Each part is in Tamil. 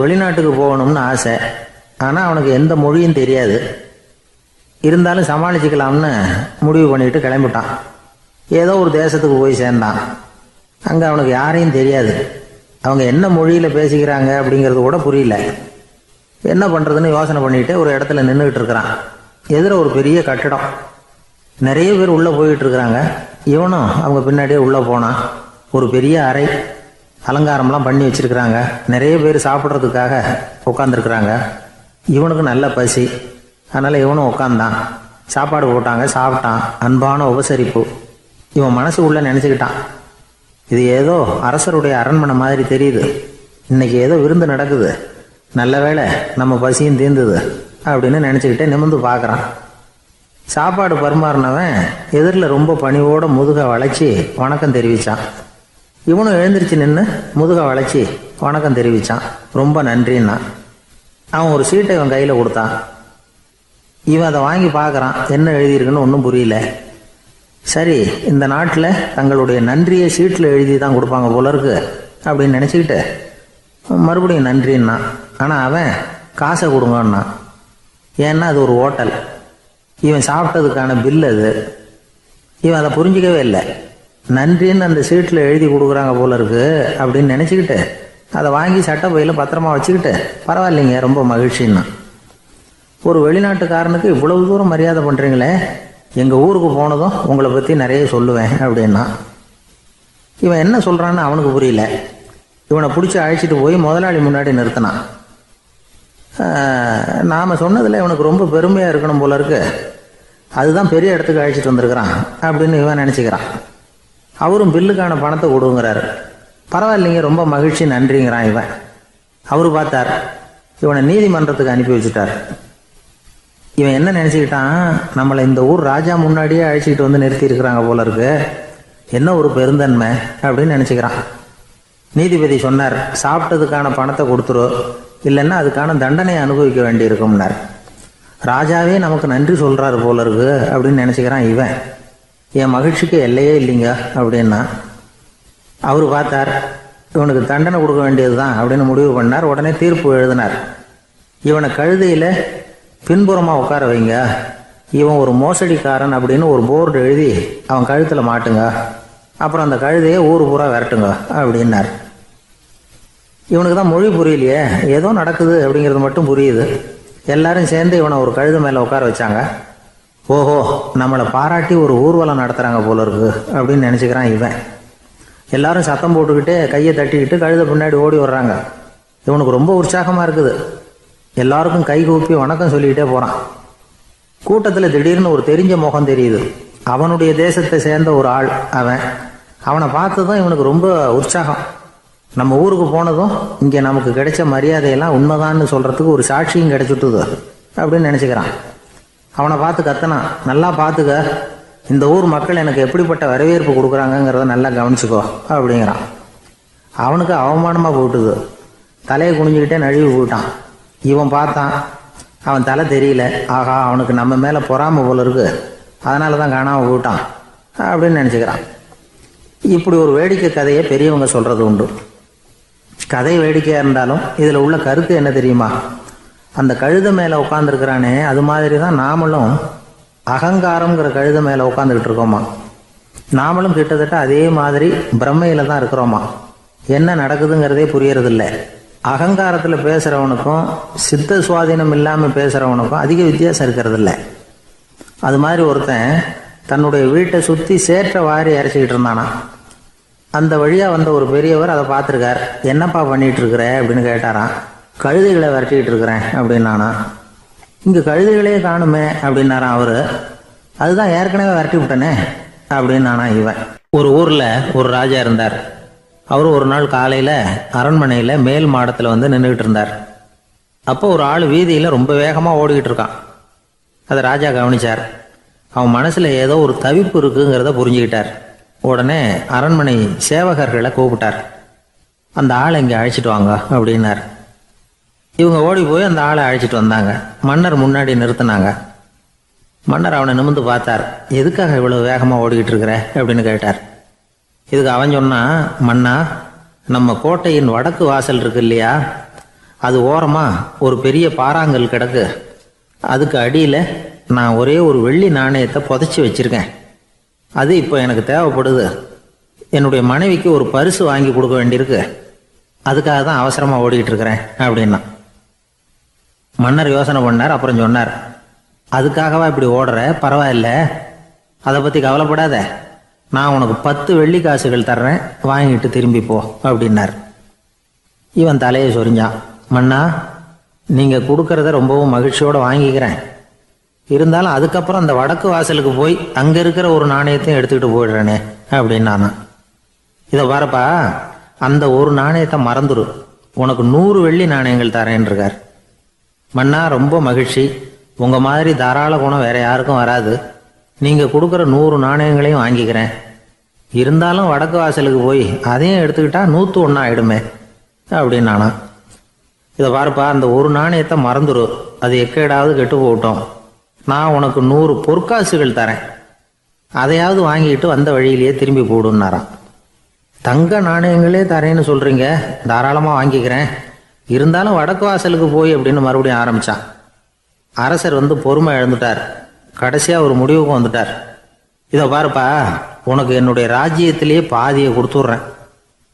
வெளிநாட்டுக்கு போகணும்னு ஆசை. ஆனால் அவனுக்கு எந்த மொழியும் தெரியாது. இருந்தாலும் சமாளிச்சுக்கலாம்னு முடிவு பண்ணிட்டு கிளம்பிட்டான். ஏதோ ஒரு தேசத்துக்கு போய் சேர்ந்தான். அங்கே அவனுக்கு யாரையும் தெரியாது. அவங்க என்ன மொழியில் பேசிக்கிறாங்க அப்படிங்கிறது கூட புரியல. என்ன பண்ணுறதுன்னு யோசனை பண்ணிட்டு ஒரு இடத்துல நின்றுக்கிட்டு இருக்கிறான். எதிர ஒரு பெரிய கட்டடம், நிறைய பேர் உள்ளே போயிட்டு இருக்கிறாங்க. இவனும் அவங்க பின்னாடியே உள்ளே போனான். ஒரு பெரிய அறை, அலங்காரம்லாம் பண்ணி வச்சிருக்கிறாங்க. நிறைய பேர் சாப்பிட்றதுக்காக உட்காந்துருக்குறாங்க. இவனுக்கு நல்ல பசி, அதனால் இவனும் உட்காந்தான். சாப்பாடு போட்டாங்க, சாப்பிட்டான். அன்பான உபசரிப்பு. இவன் மனசு உள்ள நினச்சிக்கிட்டான், இது ஏதோ அரசருடைய அரண்மனை மாதிரி தெரியுது, இன்னைக்கு ஏதோ விருந்து நடக்குது, நல்ல வேளை நம்ம பசியும் தீர்ந்தது அப்படின்னு நினச்சிக்கிட்டே நிமிர்ந்து பார்க்குறான். சாப்பாடு பரிமாறினவன் எதிரில் ரொம்ப பணிவோட முதுக வளைச்சி வணக்கம் தெரிவித்தான். இவனும் எழுந்திரிச்சு நின்று முதுக வளைச்சி வணக்கம் தெரிவித்தான். ரொம்ப நன்றின்னா. அவன் ஒரு சீட்டை இவன் கையில் கொடுத்தான். இவன் அதை வாங்கி பார்க்குறான். என்ன எழுதியிருக்குன்னு ஒன்றும் புரியல. சரி, இந்த நாட்டில் தங்களுடைய நன்றியை சீட்டில் எழுதி தான் கொடுப்பாங்க போல இருக்கு அப்படின்னு நினச்சிக்கிட்டு மறுபடியும் நன்றின்னா. ஆனால் அவன் காசை கொடுங்கன்னா. ஏன்னா அது ஒரு ஹோட்டல், இவன் சாப்பிட்டதுக்கான பில் அது. இவன் அதை புரிஞ்சிக்கவே இல்லை. நன்றின்னு அந்த சீட்டில் எழுதி கொடுக்குறாங்க போல இருக்கு அப்படின்னு நினச்சிக்கிட்டு அதை வாங்கி சட்டை பையில் பத்திரமா வச்சுக்கிட்டு பரவாயில்லைங்க ரொம்ப மகிழ்ச்சின்னா. ஒரு வெளிநாட்டுக்காரனுக்கு இவ்வளவு தூரம் மரியாதை பண்ணுறீங்களே, எங்கள் ஊருக்கு போனதும் உங்களை பற்றி நிறைய சொல்லுவேன் அப்படின்னா. இவன் என்ன சொல்கிறான்னு அவனுக்கு புரியல. இவனை பிடிச்சி அழைச்சிட்டு போய் முதலாளி முன்னாடி நிறுத்தினான். நாம் சொன்னதில் இவனுக்கு ரொம்ப பெருமையாக இருக்கணும் போல இருக்கு, அதுதான் பெரிய இடத்துக்கு அழைச்சிட்டு வந்திருக்கிறான் அப்படின்னு இவன் நினச்சிக்கிறான். அவரும் பில்லுக்கான பணத்தை கொடுங்கிறாரு. பரவாயில்லைங்க ரொம்ப மகிழ்ச்சி நன்றிங்கிறான் இவன். அவரு பார்த்தார், இவனை நீதிமன்றத்துக்கு அனுப்பி வச்சுட்டார். இவன் என்ன நினச்சிக்கிட்டான், நம்மளை இந்த ஊர் ராஜா முன்னாடியே அழைச்சிக்கிட்டு வந்து நிறுத்தி இருக்கிறாங்க போல இருக்கு, என்ன ஒரு பெருந்தன்மை அப்படின்னு நினச்சிக்கிறான். நீதிபதி சொன்னார், சாப்பிட்டதுக்கான பணத்தை கொடுத்துரு, இல்லைன்னா அதுக்கான தண்டனையை அனுபவிக்க வேண்டி இருக்கும்னார். ராஜாவே நமக்கு நன்றி சொல்கிறாரு போல இருக்கு அப்படின்னு நினச்சிக்கிறான் இவன். என் மகிழ்ச்சிக்கு எல்லையே இல்லைங்க அப்படின்னா. அவர் பார்த்தார், இவனுக்கு தண்டனை கொடுக்க வேண்டியது தான் அப்படின்னு முடிவு பண்ணார். உடனே தீர்ப்பு எழுதினார். இவனை கழுதையில் பின்புறமாக உட்கார வைங்க, இவன் ஒரு மோசடிக்காரன் அப்படின்னு ஒரு போர்டு எழுதி அவன் கழுத்தில் மாட்டுங்க, அப்புறம் அந்த கழுதையை ஊர் பூரா விரட்டுங்க அப்படின்னார். இவனுக்கு தான் மொழி புரியலையே, ஏதோ நடக்குது அப்படிங்கிறது மட்டும் புரியுது. எல்லாரும் சேர்ந்து இவனை ஒரு கழுதை மேலே உட்கார வச்சாங்க. ஓஹோ, நம்மளை பாராட்டி ஒரு ஊர்வலம் நடத்துகிறாங்க போல இருக்கு அப்படின்னு நினச்சிக்கிறான் இவன். எல்லாரும் சத்தம் போட்டுக்கிட்டு கையை தட்டிக்கிட்டு கழுதை பின்னாடி ஓடி வர்றாங்க. இவனுக்கு ரொம்ப உற்சாகமாக இருக்குது. எல்லாருக்கும் கை கூப்பி வணக்கம் சொல்லிக்கிட்டே போகிறான். கூட்டத்தில் திடீர்னு ஒரு தெரிஞ்ச முகம் தெரியுது. அவனுடைய தேசத்தை சேர்ந்த ஒரு ஆள் அவன். அவனை பார்த்ததும் இவனுக்கு ரொம்ப உற்சாகம். நம்ம ஊருக்கு போனதும் இங்கே நமக்கு கிடைச்ச மரியாதையெல்லாம் உண்மைதான்னு சொல்கிறதுக்கு ஒரு சாட்சியும் கிடைச்சிட்டுது அப்படின்னு நினச்சிக்கிறான். அவனை பார்த்து கத்தனான், நல்லா பார்த்துக்க, இந்த ஊர் மக்கள் எனக்கு எப்படிப்பட்ட வரவேற்பு கொடுக்குறாங்கங்கிறத நல்லா கவனிச்சுக்கோ அப்படிங்கிறான். அவனுக்கு அவமானமாக போட்டுது. தலையை குனிஞ்சுக்கிட்டே நழுவி போயிட்டான். இவன் பார்த்தான், அவன் தலை தெரியல. ஆகா, அவனுக்கு நம்ம மேலே பொறாமை போல இருக்கு, அதனால தான் காணாமல் போயிட்டான் அப்படின்னு நினச்சிக்கிறான். இப்படி ஒரு வேடிக்கை கதையை பெரியவங்க சொல்கிறது உண்டு. கதை வேடிக்கையாக இருந்தாலும் இதில் உள்ள கருத்து என்ன தெரியுமா? அந்த கழுதை மேலே உட்காந்துருக்கிறானே, அது மாதிரி தான் நாமளும் அகங்காரங்கிற கழுதை மேலே உட்காந்துக்கிட்டு இருக்கோமா. நாமளும் கிட்டத்தட்ட அதே மாதிரி பிரம்மையில் தான் இருக்கிறோமா. என்ன நடக்குதுங்கிறதே புரியறதில்ல. அகங்காரத்தில் பேசுகிறவனுக்கும் சித்த சுவாதீனம் இல்லாமல் பேசுகிறவனுக்கும் அதிக வித்தியாசம் இருக்கிறதில்ல. அது மாதிரி ஒருத்தன் தன்னுடைய வீட்டை சுற்றி சேற்றை வாரி இறைச்சிக்கிட்டு இருந்தானா. அந்த வழியாக வந்த ஒரு பெரியவர் அதை பார்த்துருக்கார். என்னப்பா பண்ணிகிட்டு இருக்கிற அப்படின்னு கேட்டாராம். கழுதைகளை விரட்டிக்கிட்டு இருக்கிறேன் அப்படின்னானா. இங்கே கழுதைகளே காணுமே அப்படின்னாரான் அவர். அதுதான் ஏற்கனவே விரட்டி விட்டனே அப்படின்னானா இவன். ஒரு ஊரில் ஒரு ராஜா இருந்தார். அவர் ஒரு நாள் காலையில் அரண்மனையில் மேல் மாடத்தில் வந்து நின்றுக்கிட்டு இருந்தார். அப்போ ஒரு ஆள் வீதியில் ரொம்ப வேகமாக ஓடிக்கிட்டு இருக்கான். அதை ராஜா கவனித்தார். அவன் மனசில் ஏதோ ஒரு தவிப்பு இருக்குங்கிறத புரிஞ்சுக்கிட்டார். உடனே அரண்மனை சேவகர்களை கூப்பிட்டார். அந்த ஆளை இங்கே அழைச்சிட்டு வாங்க அப்படின்னார். இவங்க ஓடி போய் அந்த ஆளை அழைச்சிட்டு வந்தாங்க. மன்னர் முன்னாடி நிறுத்தினாங்க. மன்னர் அவனை நிமிர்ந்து பார்த்தார். எதுக்காக இவ்வளோ வேகமாக ஓடிக்கிட்டு இருக்கிற அப்படின்னு கேட்டார். இதுக்கு அவன் சொன்னான், மன்னா, நம்ம கோட்டையின் வடக்கு வாசல் இருக்கு இல்லையா, அது ஓரமாக ஒரு பெரிய பாறாங்கல் கிடக்கு. அதுக்கு அடியில் நான் ஒரே ஒரு வெள்ளி நாணயத்தை புதைச்சி வச்சுருக்கேன். அது இப்போ எனக்கு தேவைப்படுது. என்னுடைய மனைவிக்கு ஒரு பரிசு வாங்கி கொடுக்க வேண்டியிருக்கு. அதுக்காக தான் அவசரமாக ஓடிக்கிட்டு இருக்கிறேன் அப்படின்னா. மன்னர் யோசனை பண்ணார். அப்புறம் சொன்னார், அதுக்காகவா இப்படி ஓடுற? பரவாயில்ல, அதை பற்றி கவலைப்படாத. நான் உனக்கு 10 வெள்ளி காசுகள் தர்றேன், வாங்கிட்டு திரும்பி போ அப்படின்னார். இவன் தலையை சொரிஞ்சான். மன்னா, நீங்கள் கொடுக்கறத ரொம்பவும் மகிழ்ச்சியோடு வாங்கிக்கிறேன். இருந்தாலும் அதுக்கப்புறம் அந்த வடக்கு வாசலுக்கு போய் அங்கே இருக்கிற ஒரு நாணயத்தையும் எடுத்துக்கிட்டு போயிடுறேனே அப்படின்னானா. இதை பாருப்பா, அந்த ஒரு நாணயத்தை மறந்துடு, உனக்கு 100 வெள்ளி நாணயங்கள் தரேன் இருக்கார். மன்னா, ரொம்ப மகிழ்ச்சி. உங்கள் மாதிரி தாராள குணம் வேற யாருக்கும் வராது. நீங்கள் கொடுக்குற 100 நாணயங்களையும் வாங்கிக்கிறேன். இருந்தாலும் வடக்கு வாசலுக்கு போய் அதையும் எடுத்துக்கிட்டா 101 ஆயிடுமே அப்படின்னானா. இதை பாருப்பா, அந்த ஒரு நாணயத்தை மறந்துடு, அது எக்கேடாவது கெட்டு போகட்டும். நான் உனக்கு 100 பொற்காசுகள் தரேன், அதையாவது வாங்கிட்டு வந்த வழியிலேயே திரும்பி போடுன்னாரான். தங்க நாணயங்களே தரேன்னு சொல்கிறீங்க, தாராளமாக வாங்கிக்கிறேன். இருந்தாலும் வடக்கு வாசலுக்கு போய் அப்படின்னு மறுபடியும் ஆரம்பித்தான். அரசர் பொறுமை இழந்துட்டார். கடைசியாக ஒரு முடிவுக்கு வந்துட்டார். இதை பாருப்பா, உனக்கு என்னுடைய ராஜ்யத்திலேயே பாதியை கொடுத்துட்றேன்,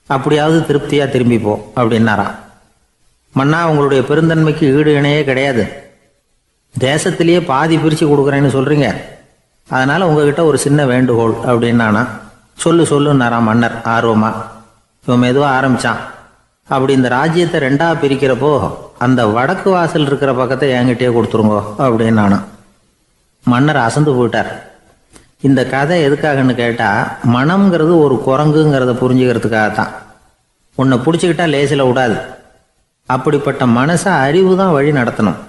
அப்படியாவது திருப்தியாக திரும்பி போ அப்படின்னாராம். மன்னா, உங்களுடைய பெருந்தன்மைக்கு ஈடு இணையே கிடையாது. தேசத்திலேயே பாதி பிரித்து கொடுக்குறேன்னு சொல்கிறீங்க. அதனால் உங்ககிட்ட ஒரு சின்ன வேண்டுகோள் அப்படின்னானா. சொல்லுன்னாராம் மன்னர் ஆர்வமாக. இவன் மெதுவாக ஆரம்பித்தான். அப்படி இந்த ராஜ்யத்தை 2ஆக பிரிக்கிறப்போ அந்த வடக்கு வாசல் இருக்கிற பக்கத்தை என்கிட்டயே கொடுத்துருங்கோ அப்படின்னானா. மன்னர் அசந்து போயிட்டார். இந்த கதை எதுக்காகன்னு கேட்டால், மனம்ங்கிறது ஒரு குரங்குங்கிறத புரிஞ்சுக்கிறதுக்காகத்தான். உன்னை பிடிச்சிக்கிட்டா லேசில் விடாது. அப்படிப்பட்ட மனசை அறிவு தான் வழி நடத்தணும்.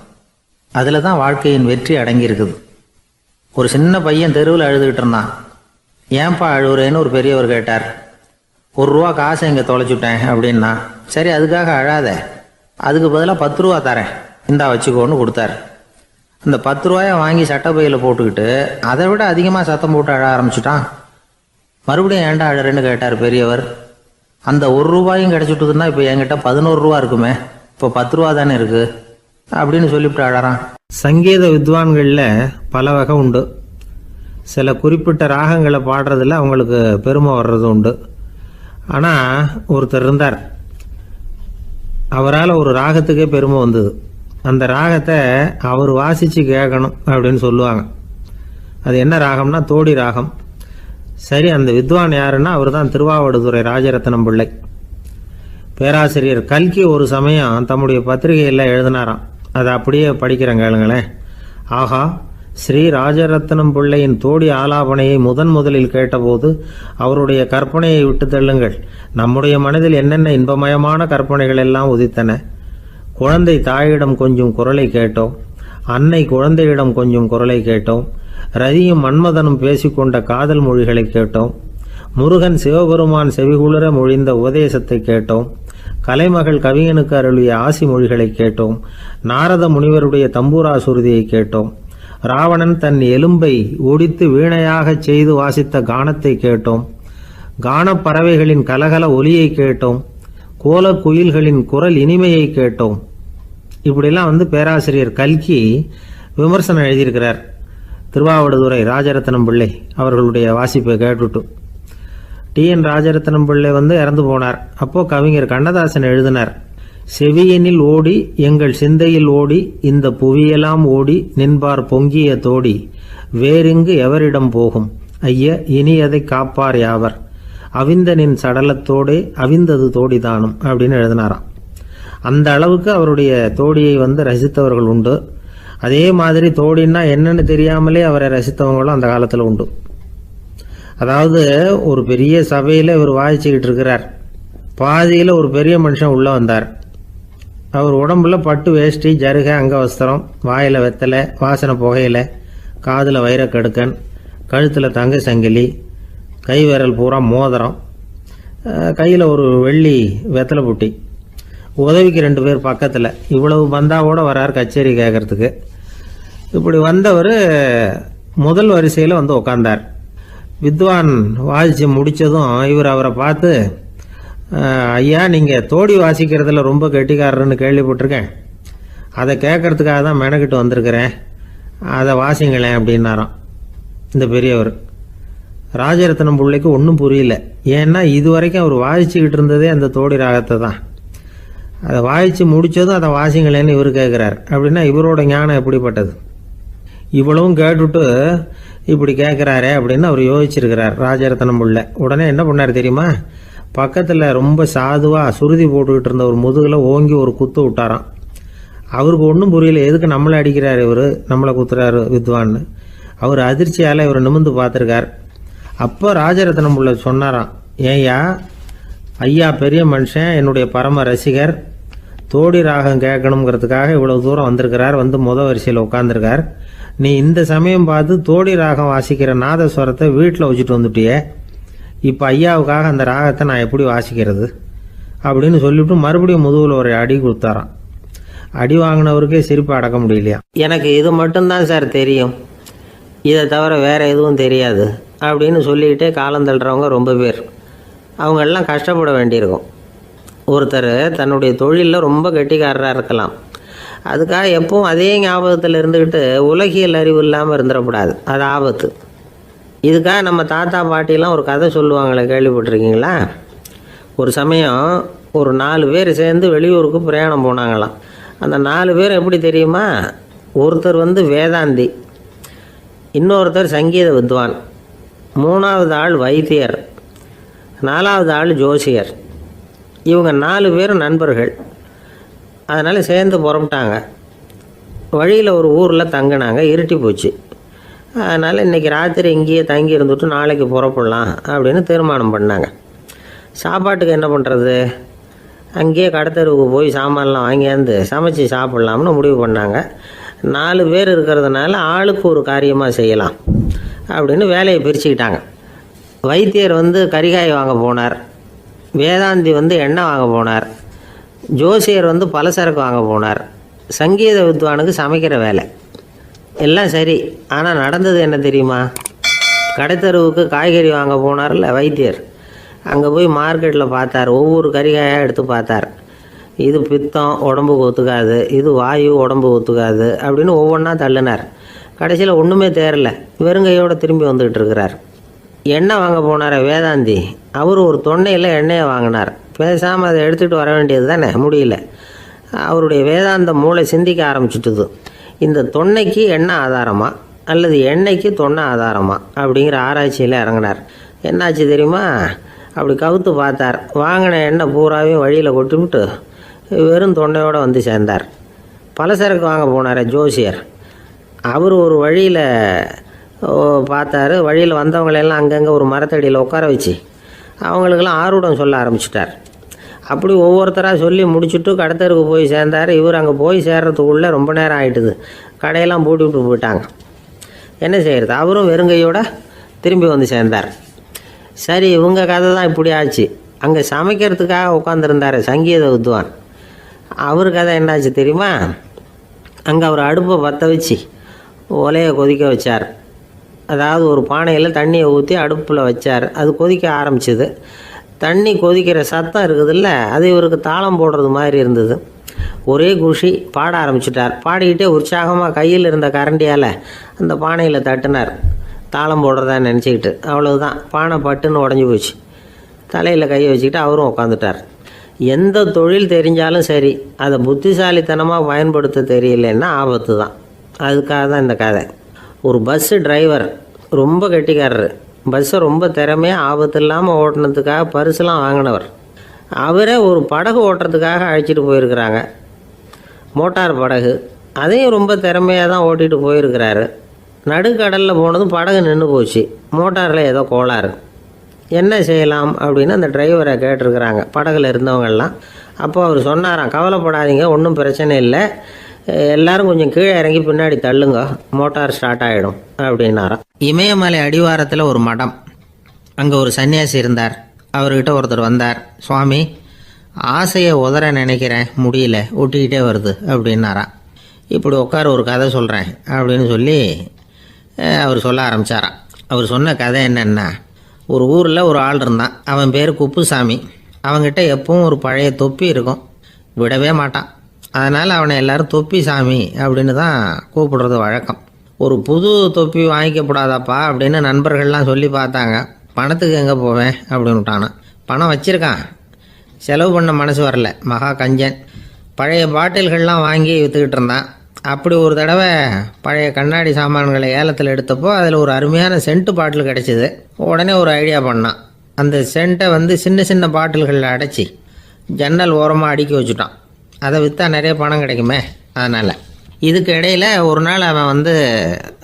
அதில் தான் வாழ்க்கையின் வெற்றி அடங்கியிருக்குது. ஒரு சின்ன பையன் தெருவில் அழுதுகிட்டு இருந்தான். ஏன்பா அழுவுறேன்னு ஒரு பெரியவர் கேட்டார். 1 ரூபா காசை இங்கே தொலைச்சுட்டேன் அப்படின்னா. சரி, அதுக்காக அழாத, அதுக்கு பதிலாக 10 ரூபா தரேன், இந்தா வச்சுக்கோன்னு கொடுத்தாரு. அந்த 10 ரூபாயை வாங்கி சட்டப்பையில் போட்டுக்கிட்டு அதை விட அதிகமாக சத்தம் போட்டு அழ ஆரம்பிச்சுட்டான். மறுபடியும் ஏன்டா அழறேன்னு கேட்டார் பெரியவர். அந்த 1 ரூபாயும் கிடச்சிட்டுதுன்னா இப்போ என்கிட்ட 11 ரூபா இருக்குமே, இப்போ 10 ரூபா தானே இருக்குது அப்படின்னு சொல்லிவிட்டு அழறான். சங்கீத வித்வான்களில் பல வகை உண்டு. சில குறிப்பிட்ட ராகங்களை பாடுறதுல அவங்களுக்கு பெருமை வர்றது உண்டு. ஆனால் ஒருத்தர் இருந்தார், அவரால் ஒரு ராகத்துக்கே பெருமை வந்தது. அந்த ராகத்தை அவர் வாசித்து கேட்கணும் அப்படின்னு சொல்லுவாங்க. அது என்ன ராகம்னா தோடி ராகம். சரி, அந்த வித்வான் யாருன்னா அவர் தான் திருவாவடுதுறை ராஜரத்னம் பிள்ளை. பேராசிரியர் கல்கி ஒரு சமயம் தம்முடைய பத்திரிகையில் எழுதினாராம். அதை அப்படியே படிக்கிறேன் கேளுங்களேன். ஆஹா, ஸ்ரீ ராஜரத்னம் பிள்ளையின் தோடி ஆலாபனையை முதலில் கேட்டபோது அவருடைய கற்பனையை விட்டு தள்ளுங்கள். நம்முடைய மனதில் என்னென்ன இன்பமயமான கற்பனைகள் எல்லாம் உதித்தன. குழந்தை தாயிடம் கொஞ்சம் குரலை கேட்டோம், அன்னை குழந்தையிடம் கொஞ்சம் குரலை கேட்டோம், ரதியும் மன்மதனும் பேசிக்கொண்ட காதல் மொழிகளை கேட்டோம், முருகன் சிவபெருமான் செவிகுளிர மொழிந்த உபதேசத்தை கேட்டோம், கலைமகள் கவிஞனுக்கு அருளிய ஆசி மொழிகளை கேட்டோம், நாரத முனிவருடைய தம்பூரா சுருதியை கேட்டோம், ராவணன் தன் எலும்பை ஒடித்து வீணையாகச் செய்து வாசித்த கானத்தை கேட்டோம், கானப்பறவைகளின் கலகல ஒலியை கேட்டோம், கோல குயில்களின் குரல் இனிமையை கேட்டோம். இப்படிலாம் பேராசிரியர் கல்கி விமர்சனம் எழுதியிருக்கிறார். திருவாவடுதுறை ராஜரத்னம் பிள்ளை அவர்களுடைய வாசிப்பை கேட்டுட்டு டி.என். ராஜரத்னம் பிள்ளை இறந்து போனார். அப்போ கவிஞர் கண்ணதாசன் எழுதினார், செவியனில் ஓடி எங்கள் சிந்தையில் ஓடி இந்த புவியெல்லாம் ஓடி நின்பார் பொங்கிய தோடி வேறிங்கு எவரிடம் போகும் ஐய இனி அதை காப்பார் யாவர் அவிந்தனின் சடலத்தோடே அவிந்தது தோடிதானும் அப்படின்னு எழுதினாராம். அந்த அளவுக்கு அவருடைய தோடியை ரசித்தவர்கள் உண்டு. அதே மாதிரி தோடின்னா என்னன்னு தெரியாமலே அவரை ரசித்தவங்களும் அந்த காலத்தில் உண்டு. அதாவது ஒரு பெரிய சபையில் இவர் வாசிச்சுக்கிட்டு இருக்கிறார். பாதியில் ஒரு பெரிய மனுஷன் உள்ளே வந்தார். அவர் உடம்புல பட்டு வேஷ்டி, ஜருகை, அங்கவஸ்திரம், வாயில் வெத்தலை, வாசனை புகையில, காதில் வைரக்கடுக்கன், கழுத்தில் தங்க சங்கிலி, கை விரல் பூரா மோதிரம், கையில் ஒரு வெள்ளி வெத்தலை புட்டி, உதவிக்கு 2 பேர் பக்கத்தில். இவ்வளவு பந்தாவோடு வரார் கச்சேரி கேட்கறதுக்கு. இப்படி வந்தவர் முதல் வரிசையில் உட்கார்ந்தார். வித்வான் வாசித்து முடித்ததும் இவர் அவரை பார்த்து, ஐயா, நீங்கள் தோடி வாசிக்கிறதுல ரொம்ப கெட்டிக்காரர்னு கேள்விப்பட்டிருக்கேன். அதை கேட்கறதுக்காக தான் மெனக்கிட்டு வந்திருக்கிறேன். அதை வாசிங்களேன் அப்படின்னாராம் இந்த பெரியவர். ராஜரத்னம் பிள்ளைக்கு ஒன்றும் புரியல. ஏன்னா இது வரைக்கும் அவர் வாசிச்சுக்கிட்டு இருந்ததே அந்த தோடி ராகத்தை தான். அதை வாசித்து முடித்ததும் அதை வாசிங்களேன்னு இவர் கேட்குறார். அப்படின்னா இவரோட ஞானம் எப்படிப்பட்டது? இவ்வளவும் கேட்டுட்டு இப்படி கேட்குறாரே அப்படின்னு அவர் யோசிச்சிருக்கிறார் ராஜரத்னம் பிள்ளை. உடனே என்ன பண்ணார் தெரியுமா? பக்கத்தில் ரொம்ப சாதுவாக சுருதி போட்டுக்கிட்டு இருந்த ஒரு முதுகில் ஓங்கி ஒரு குத்து விட்டாராம். அவருக்கு ஒன்றும் புரியல, எதுக்கு நம்மளை அடிக்கிறார் இவர், நம்மளை குத்துறாரு வித்வான்னு. அவர் அதிர்ச்சியால் இவர் நிமிர்ந்து பார்த்துருக்கார். அப்போ ராஜரத்னம் பிள்ளை சொன்னாராம், ஏய்யா ஐயா பெரிய மனுஷன், என்னுடைய பரம ரசிகர், தோடி ராகம் கேட்கணுங்கிறதுக்காக இவ்வளோ தூரம் வந்திருக்கிறார், வந்து வரிசையில் உட்காந்துருக்கார். நீ இந்த சமயம் பார்த்து தோடி ராகம் வாசிக்கிற நாதஸ்வரத்தை வீட்டில் வச்சுட்டு வந்துட்டியே, இப்போ ஐயாவுக்காக அந்த ராகத்தை நான் எப்படி வாசிக்கிறது அப்படின்னு சொல்லிவிட்டு மறுபடியும் முதுகில் ஒரு அடி கொடுத்தாராம். அடி வாங்கினவருக்கே சிரிப்பு அடக்க முடியலையா. எனக்கு இது மட்டும்தான் சார் தெரியும், இதை தவிர வேறு எதுவும் தெரியாது அப்படின்னு சொல்லிக்கிட்டே காலம் தள்ளுறவங்க ரொம்ப பேர். அவங்கெல்லாம் கஷ்டப்பட வேண்டியிருக்கும். ஒருத்தர் தன்னுடைய தொழிலில் ரொம்ப கெட்டிக்காரராக இருக்கலாம், அதுக்காக எப்பவும் அதே ஞாபகத்தில் இருந்துக்கிட்டு உலகியல் அறிவு இல்லாமல் இருந்துடக்கூடாது, அது ஆபத்து. இதுக்காக நம்ம தாத்தா பாட்டிலாம் ஒரு கதை சொல்லுவாங்களே, கேள்விப்பட்டிருக்கீங்களா? ஒரு சமயம் ஒரு 4 பேர் சேர்ந்து வெளியூருக்கு பிரயாணம் போனாங்களாம். அந்த 4 பேர் எப்படி தெரியுமா? ஒருத்தர் வேதாந்தி, இன்னொருத்தர் சங்கீத வித்வான், 3வது ஆள் வைத்தியர், 4வது ஆள் ஜோசியர். இவங்க 4 பேரும் நண்பர்கள். அதனால் சேர்ந்து புறப்பட்டாங்க. வழியில் ஒரு ஊரில் தங்கினாங்க. இருட்டி போச்சு. அதனால் இன்றைக்கி ராத்திரி இங்கேயே தங்கி இருந்துட்டு நாளைக்கு புறப்படலாம் அப்படின்னு தீர்மானம் பண்ணாங்க. சாப்பாட்டுக்கு என்ன பண்ணுறது? அங்கேயே கடத்தெருவுக்கு போய் சாமான்லாம் வாங்கியாந்து சமைச்சு சாப்பிட்லாம்னு முடிவு பண்ணாங்க. 4 பேர் இருக்கிறதுனால ஆளுக்கு ஒரு காரியமாக செய்யலாம் அப்படின்னு வேலையை பிரிச்சுக்கிட்டாங்க. வைத்தியர் கரிகாய் வாங்க போனார், வேதாந்தி எண்ணெய் வாங்க போனார், ஜோசியர் பலசரக்கு வாங்க போனார், சங்கீத வித்வானுக்கு சமைக்கிற வேலை. எல்லாம் சரி. ஆனால் நடந்தது என்ன தெரியுமா? கடைத்தெருவுக்கு காய்கறி வாங்க போனார்ல வைத்தியர், அங்கே போய் மார்க்கெட்டில் பார்த்தார். ஒவ்வொரு கறிகாயாக எடுத்து பார்த்தார். இது பித்தம், உடம்புக்கு ஒத்துக்காது, இது வாயு, உடம்பு ஒத்துக்காது அப்படின்னு ஒவ்வொன்றா தள்ளினார். கடைசியில் ஒன்றுமே தேரல, வெறுங்கையோடு திரும்பி வந்துக்கிட்டு இருக்கிறார். எண்ணெய் வாங்க போனார் வேதாந்தி, அவர் ஒரு தொன்னையில் எண்ணெயை வாங்கினார். பேசாமல் அதை எடுத்துகிட்டு வர வேண்டியது தானே, முடியல. அவருடைய வேதாந்த மூளை சிந்திக்க ஆரம்பிச்சுட்டுது. இந்த தொன்னைக்கு எண்ணெய் ஆதாரமா அல்லது எண்ணெய்க்கு தொன்னை ஆதாரமா அப்படிங்கிற ஆராய்ச்சியில் இறங்கினார். என்னாச்சு தெரியுமா? அப்படி கவுத்து பார்த்தார். வாங்கின எண்ணெய் பூராவையும் வழியில் கொட்டிவிட்டு வெறும் தொன்னையோடு சேர்ந்தார். பலசரக்கு வாங்க போனார் ஜோசியர், அவர் ஒரு வழியில் பார்த்தார். வழியில் வந்தவங்களெல்லாம் அங்கங்கே ஒரு மரத்தடியில் உட்கார வச்சு அவங்களுக்கெல்லாம் ஆர்வம் சொல்ல ஆரம்பிச்சிட்டார். அப்படி ஒவ்வொருத்தராக சொல்லி முடிச்சுட்டு கடத்தருக்கு போய் சேர்ந்தார். இவர் அங்கே போய் சேர்றதுக்குள்ளே ரொம்ப நேரம் ஆகிட்டுது. கடையெல்லாம் பூட்டி விட்டு போயிட்டாங்க. என்ன செய்கிறது? அவரும் வெறுங்கையோடு திரும்பி சேர்ந்தார். சரி, இவங்க கதை தான் இப்படி ஆச்சு. அங்கே சமைக்கிறதுக்காக உட்காந்துருந்தார் சங்கீத வித்வான், அவர் கதை என்னாச்சு தெரியுமா? அங்கே அவர் அடுப்பை பற்ற வச்சு ஒலையை கொதிக்க வச்சார். அதாவது ஒரு பானையில் தண்ணியை ஊற்றி அடுப்பில் வச்சார். அது கொதிக்க ஆரம்பிச்சிது. தண்ணி கொதிக்கிற சத்தம் இருக்குதுல்ல, அது இவருக்கு தாளம் போடுறது மாதிரி இருந்தது. ஒரே குஷி, பாட ஆரம்பிச்சிட்டார். பாடிக்கிட்டே உற்சாகமாக கையில் இருந்த கரண்டியால் அந்த பானையில் தட்டினார், தாளம் போடுறதா நினச்சிக்கிட்டு. அவ்வளவுதான், பானை பட்டுன்னு உடஞ்சி போச்சு. தலையில் கையை வச்சுக்கிட்டு அவரும் உட்காந்துட்டார். எந்த தொழில் தெரிஞ்சாலும் சரி, அதை புத்திசாலித்தனமாக பயன்படுத்த தெரியலன்னா ஆபத்து தான். அதுக்காக தான் இந்த கதை. ஒரு பஸ்ஸு டிரைவர் ரொம்ப கெட்டிக்காரர். பஸ்ஸை ரொம்ப திறமையாக ஆபத்து இல்லாமல் ஓட்டினதுக்காக பரிசுலாம் வாங்கினவர். அவரே ஒரு படகு ஓட்டுறதுக்காக அழைச்சிட்டு போயிருக்கிறாங்க, மோட்டார் படகு. அதையும் ரொம்ப திறமையாக தான் ஓட்டிகிட்டு போயிருக்கிறாரு. நடுக்கடலில் போனதும் படகு நின்று போச்சு. மோட்டாரில் ஏதோ கோளாறு. என்ன செய்யலாம் அப்படின்னு அந்த டிரைவரை கேட்டிருக்கிறாங்க படகுல இருந்தவங்கெல்லாம். அப்போ அவர் சொன்னாராம், கவலைப்படாதீங்க, ஒன்றும் பிரச்சனை இல்லை, எல்லாரும் கொஞ்சம் கீழே இறங்கி பின்னாடி தள்ளுங்க, மோட்டார் ஸ்டார்ட் ஆகிடும் அப்படின்னாராம். இமயமலை அடிவாரத்தில் ஒரு மடம், அங்கே ஒரு சன்னியாசி இருந்தார். அவர்கிட்ட ஒருத்தர் வந்தார். சுவாமி, ஆசையை உதற நினைக்கிறேன், முடியல, ஒட்டிக்கிட்டே வருது அப்படின்னாராம். இப்படி உட்கார, ஒரு கதை சொல்கிறேன் அப்படின்னு சொல்லி அவர் சொல்ல ஆரம்பித்தாராம். அவர் சொன்ன கதை என்னென்னா, ஒரு ஊரில் ஒரு ஆள் இருந்தான். அவன் பேர் குப்புசாமி. அவங்ககிட்ட எப்பவும் ஒரு பழைய தொப்பி இருக்கும், விடவே மாட்டான். அதனால் அவனை எல்லாரும் தொப்பி சாமி அப்படின்னு தான் கூப்பிடுறது வழக்கம். ஒரு புது தொப்பி வாங்கிக்கப்படாதாப்பா அப்படின்னு நண்பர்கள்லாம் சொல்லி பார்த்தாங்க. பணத்துக்கு எங்கே போவேன் அப்படின்னு விட்டானா. பணம் வச்சுருக்கான், செலவு பண்ண மனசு வரல. மகா கஞ்சன். பழைய பாட்டில்கள்லாம் வாங்கி விற்றுக்கிட்டு இருந்தான். அப்படி ஒரு தடவை பழைய கண்ணாடி சாமான்களை ஏலத்தில் எடுத்தப்போ அதில் ஒரு அருமையான சென்ட்டு பாட்டில் கிடச்சிது. உடனே ஒரு ஐடியா பண்ணான். அந்த சென்ட்டை சின்ன சின்ன பாட்டில்களில் அடைச்சி ஜன்னல் ஓரமாக அடுக்கி வச்சுட்டான். அதை விற்றா நிறைய பணம் கிடைக்குமே, அதனால். இதுக்கு இடையில் ஒரு நாள் அவன்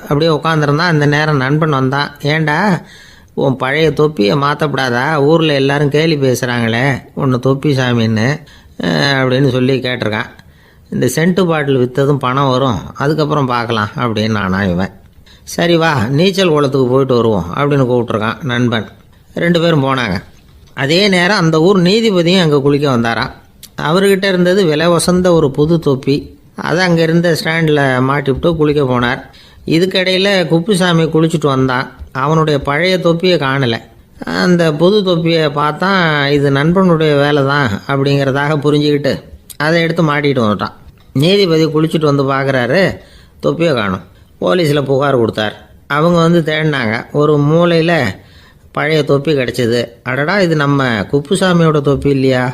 அப்படியே உட்காந்துருந்தான். அந்த நேரம் நண்பன் வந்தான். ஏண்டா உன் பழைய தொப்பியை மாற்றப்படாதா, ஊரில் எல்லோரும் கேலி பேசுகிறாங்களே ஒன்று தொப்பி சாமின்னு அப்படின்னு சொல்லி கேட்டிருக்கான். இந்த சென்ட்டு பாட்டில் விற்றதும் பணம் வரும், அதுக்கப்புறம் பார்க்கலாம் அப்படின்னு நானா இவன். சரி வா நீச்சல் குளத்துக்கு போயிட்டு வருவோம் அப்படின்னு கூப்பிட்ருக்கான் நண்பன். 2 பேரும் போனாங்க. அதே நேரம் அந்த ஊர் நீதிபதியும் அங்கே குளிக்க வந்தாராம். அவர்கிட்ட இருந்தது விலை வசந்த ஒரு புது தொப்பி. அதை அங்கே இருந்த ஸ்டாண்டில் மாட்டிவிட்டு குளிக்க போனார். இதுக்கிடையில் குப்புசாமி குளிச்சுட்டு வந்தான். அவனுடைய பழைய தொப்பியை காணலை. அந்த புது தொப்பியை பார்த்தா இது நண்பனுடைய வேலை தான் அப்படிங்கிறதாக புரிஞ்சுக்கிட்டு அதை எடுத்து மாட்டிகிட்டு வந்துட்டான். நீதிபதி குளிச்சுட்டு வந்து பார்க்குறாரு, தொப்பியை காணும். போலீஸில் புகார் கொடுத்தார். அவங்க தேடினாங்க. ஒரு மூலையில் பழைய தொப்பி கிடச்சிது. அடடா இது நம்ம குப்புசாமியோட தொப்பி இல்லையா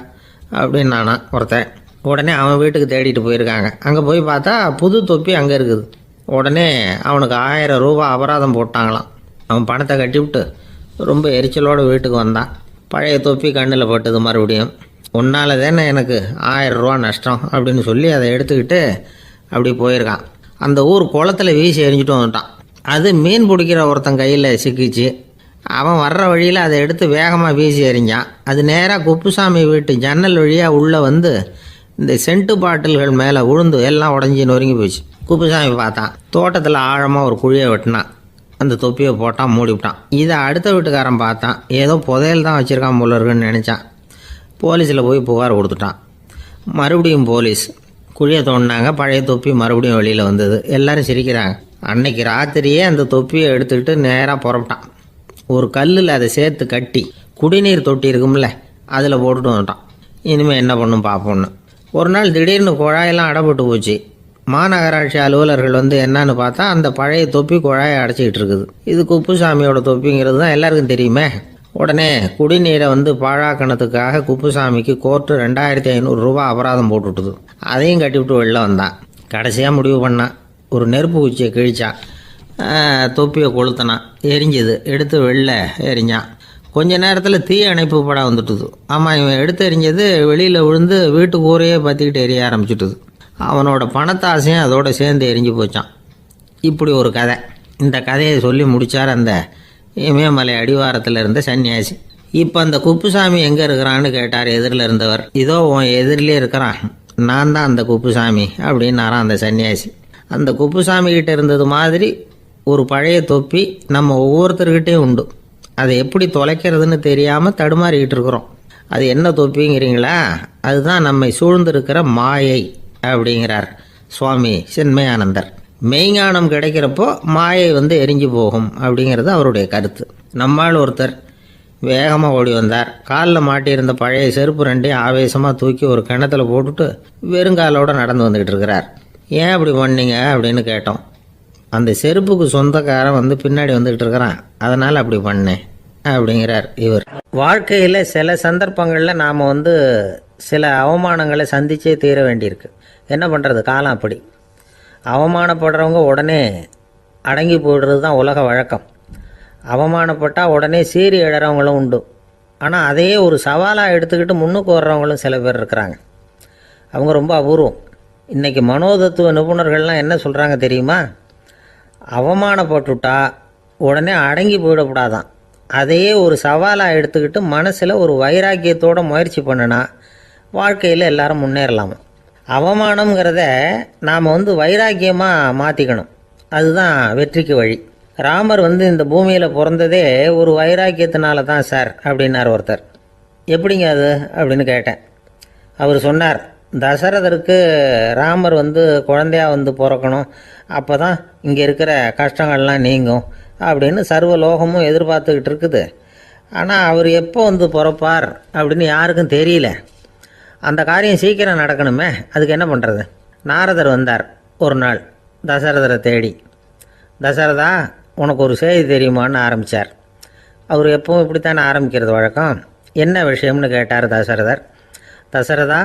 அப்படின்னு நானா ஒருத்தன். உடனே அவன் வீட்டுக்கு தேடிட்டு போயிருக்காங்க. அங்கே போய் பார்த்தா புது தொப்பி அங்கே இருக்குது. உடனே அவனுக்கு 1000 ரூபா அபராதம் போட்டாங்களாம். அவன் பணத்தை கட்டிவிட்டு ரொம்ப எரிச்சலோடு வீட்டுக்கு வந்தான். பழைய தொப்பி கண்ணில் பட்டது. மறுபடியும் உன்னால் தானே எனக்கு 1000 ரூபா நஷ்டம் அப்படின்னு சொல்லி அதை எடுத்துக்கிட்டு அப்படி போயிருக்கான். அந்த ஊர் குளத்தில் வீசி எரிஞ்சிட்டு வந்துட்டான். அது மீன் பிடிக்கிற ஒருத்தன் கையில் சிக்கிச்சு. அவன் வர்ற வழியில் அதை எடுத்து வேகமாக வீசி எறிஞ்சான். அது நேராக குப்புசாமி வீட்டு ஜன்னல் வழியாக உள்ளே இந்த சென்ட்டு பாட்டில்கள் மேலே உழுந்து எல்லாம் உடஞ்சி நொறுங்கி போச்சு. குப்புசாமி பார்த்தான். தோட்டத்தில் ஆழமாக ஒரு குழியை வெட்டினான். அந்த தொப்பியை போட்டான், மூடிவிட்டான். இதை அடுத்த வீட்டுக்காரன் பார்த்தான். ஏதோ புதையல் தான் வச்சுருக்கான் போல இருக்குன்னு நினச்சான். போலீஸில் போய் புகார் கொடுத்துட்டான். மறுபடியும் போலீஸ் குழியை தோண்டினாங்க. பழைய தொப்பி மறுபடியும் வெளியில் வந்தது. எல்லோரும் சிரிக்கிறாங்க. அன்னைக்கு ராத்திரியே அந்த தொப்பியை எடுத்துக்கிட்டு நேராக புறப்பட்டான். ஒரு கல்லில் அதை சேர்த்து கட்டி குடிநீர் தொட்டி இருக்கும்ல அதில் போட்டுட்டு வந்துட்டான். இனிமேல் என்ன பண்ணும் பார்ப்போன்னு. ஒரு நாள் திடீர்னு குழாயெல்லாம் அடைப்பட்டு போச்சு. மாநகராட்சி அலுவலர்கள் என்னன்னு பார்த்தா அந்த பழைய தொப்பி குழாயை அடைச்சிக்கிட்டு இருக்குது. இது குப்புசாமியோட தொப்பிங்கிறது தான் எல்லாருக்கும் தெரியுமே. உடனே குடிநீரை பாழாக்கணத்துக்காக குப்புசாமிக்கு கோர்ட்டு 2500 ரூபா அபராதம் போட்டுவிட்டுது. அதையும் கட்டிவிட்டு வெளில வந்தான். கடைசியாக முடிவு பண்ணான். ஒரு நெருப்பு குச்சியை கிழிச்சான். தொப்பியை கொளுத்தினான். எரிஞ்சுது. எடுத்து வெளில எரிஞ்சான். கொஞ்ச நேரத்தில் தீ அணைப்பு படம் வந்துட்டுது. ஆமாம், இவன் எடுத்து எரிஞ்சது வெளியில் விழுந்து வீட்டு கூரையே பற்றிக்கிட்டு எரிய ஆரம்பிச்சுட்டுது. அவனோட பணத்தாசையும் அதோடு சேர்ந்து எரிஞ்சு போச்சான். இப்படி ஒரு கதை. இந்த கதையை சொல்லி முடித்தார் அந்த இமயமலை அடிவாரத்தில் இருந்த சன்னியாசி. இப்போ அந்த குப்புசாமி எங்கே இருக்கிறான்னு கேட்டார் எதிரில் இருந்தவர். இதோ உன் எதிரிலே இருக்கிறான், நான் தான் அந்த குப்புசாமி அப்படின்னாரான் அந்த சன்னியாசி. அந்த குப்புசாமி கிட்ட இருந்தது மாதிரி ஒரு பழைய தொப்பி நம்ம ஒவ்வொருத்தர்கிட்டையும் உண்டு. அதை எப்படி தொலைக்கிறதுன்னு தெரியாமல் தடுமாறிக்கிட்டு இருக்கிறோம். அது என்ன தொப்பிங்கிறீங்களா? அதுதான் நம்மை சூழ்ந்திருக்கிற மாயை அப்படிங்கிறார் சுவாமி சின்மயானந்தர். மெய்ஞானம் கிடைக்கிறப்போ மாயை எரிஞ்சு போகும் அப்படிங்கிறது அவருடைய கருத்து. நம்மால் ஒருத்தர் வேகமாக ஓடி வந்தார். காலில் மாட்டியிருந்த பழைய செருப்பு 2 ஆவேசமாக தூக்கி ஒரு கிணத்துல போட்டுட்டு வெறுங்காலோடு நடந்து வந்துக்கிட்டு இருக்கிறார். ஏன் அப்படி பண்ணீங்க அப்படின்னு கேட்டோம். அந்த செருப்புக்கு சொந்தக்காரன் பின்னாடி வந்துக்கிட்டு இருக்கிறான், அதனால் அப்படி பண்ணேன் அப்படிங்கிறார் இவர். வாழ்க்கையில் சில சந்தர்ப்பங்களில் நாம் சில அவமானங்களை சந்திச்சே தீர வேண்டியிருக்கு. என்ன பண்ணுறது, காலம் அப்படி. அவமானப்படுறவங்க உடனே அடங்கி போய்டுறது தான் உலக வழக்கம். அவமானப்பட்டால் உடனே சீறி எழறவங்களும் உண்டு. ஆனால் அதையே ஒரு சவாலாக எடுத்துக்கிட்டு முன்னுக்கு வர்றவங்களும் சில பேர் இருக்கிறாங்க. அவங்க ரொம்ப அபூர்வம். இன்றைக்கி மனோதத்துவ நிபுணர்கள்லாம் என்ன சொல்கிறாங்க தெரியுமா? அவமானப்பட்டுட்டா உடனே அடங்கி போயிடக்கூடாதான். அதையே ஒரு சவாலாக எடுத்துக்கிட்டு மனசில் ஒரு வைராக்கியத்தோடு முயற்சி பண்ணினா வாழ்க்கையில் எல்லாரும் முன்னேறலாமா. அவமானங்கிறத நாம் வைராக்கியமாக மாற்றிக்கணும். அதுதான் வெற்றிக்கு வழி. ராமர் இந்த பூமியில் பிறந்ததே ஒரு வைராக்கியத்தினால தான் சார் அப்படின்னார் ஒருத்தர். எப்படிங்க அது அப்படின்னு கேட்டேன். அவர் சொன்னார், தசரதருக்கு ராமர் குழந்தையாக பிறக்கணும், அப்போ தான் இங்கே இருக்கிற கஷ்டங்கள்லாம் நீங்கும் அப்படின்னு சர்வ லோகமும் எதிர்பார்த்துக்கிட்டு இருக்குது. ஆனால் அவர் எப்போ வந்து பிறப்பார் அப்படின்னு யாருக்கும் தெரியல. அந்த காரியம் சீக்கிரம் நடக்கணுமே, அதுக்கு என்ன பண்ணுறது? நாரதர் வந்தார் ஒரு நாள் தசரதரை தேடி. தசரதா, உனக்கு ஒரு செய்தி தெரியுமான்னு ஆரம்பித்தார். அவர் எப்பவும் இப்படித்தானே ஆரம்பிக்கிறது வழக்கம். என்ன விஷயம்னு கேட்டார் தசரதர். தசரதா,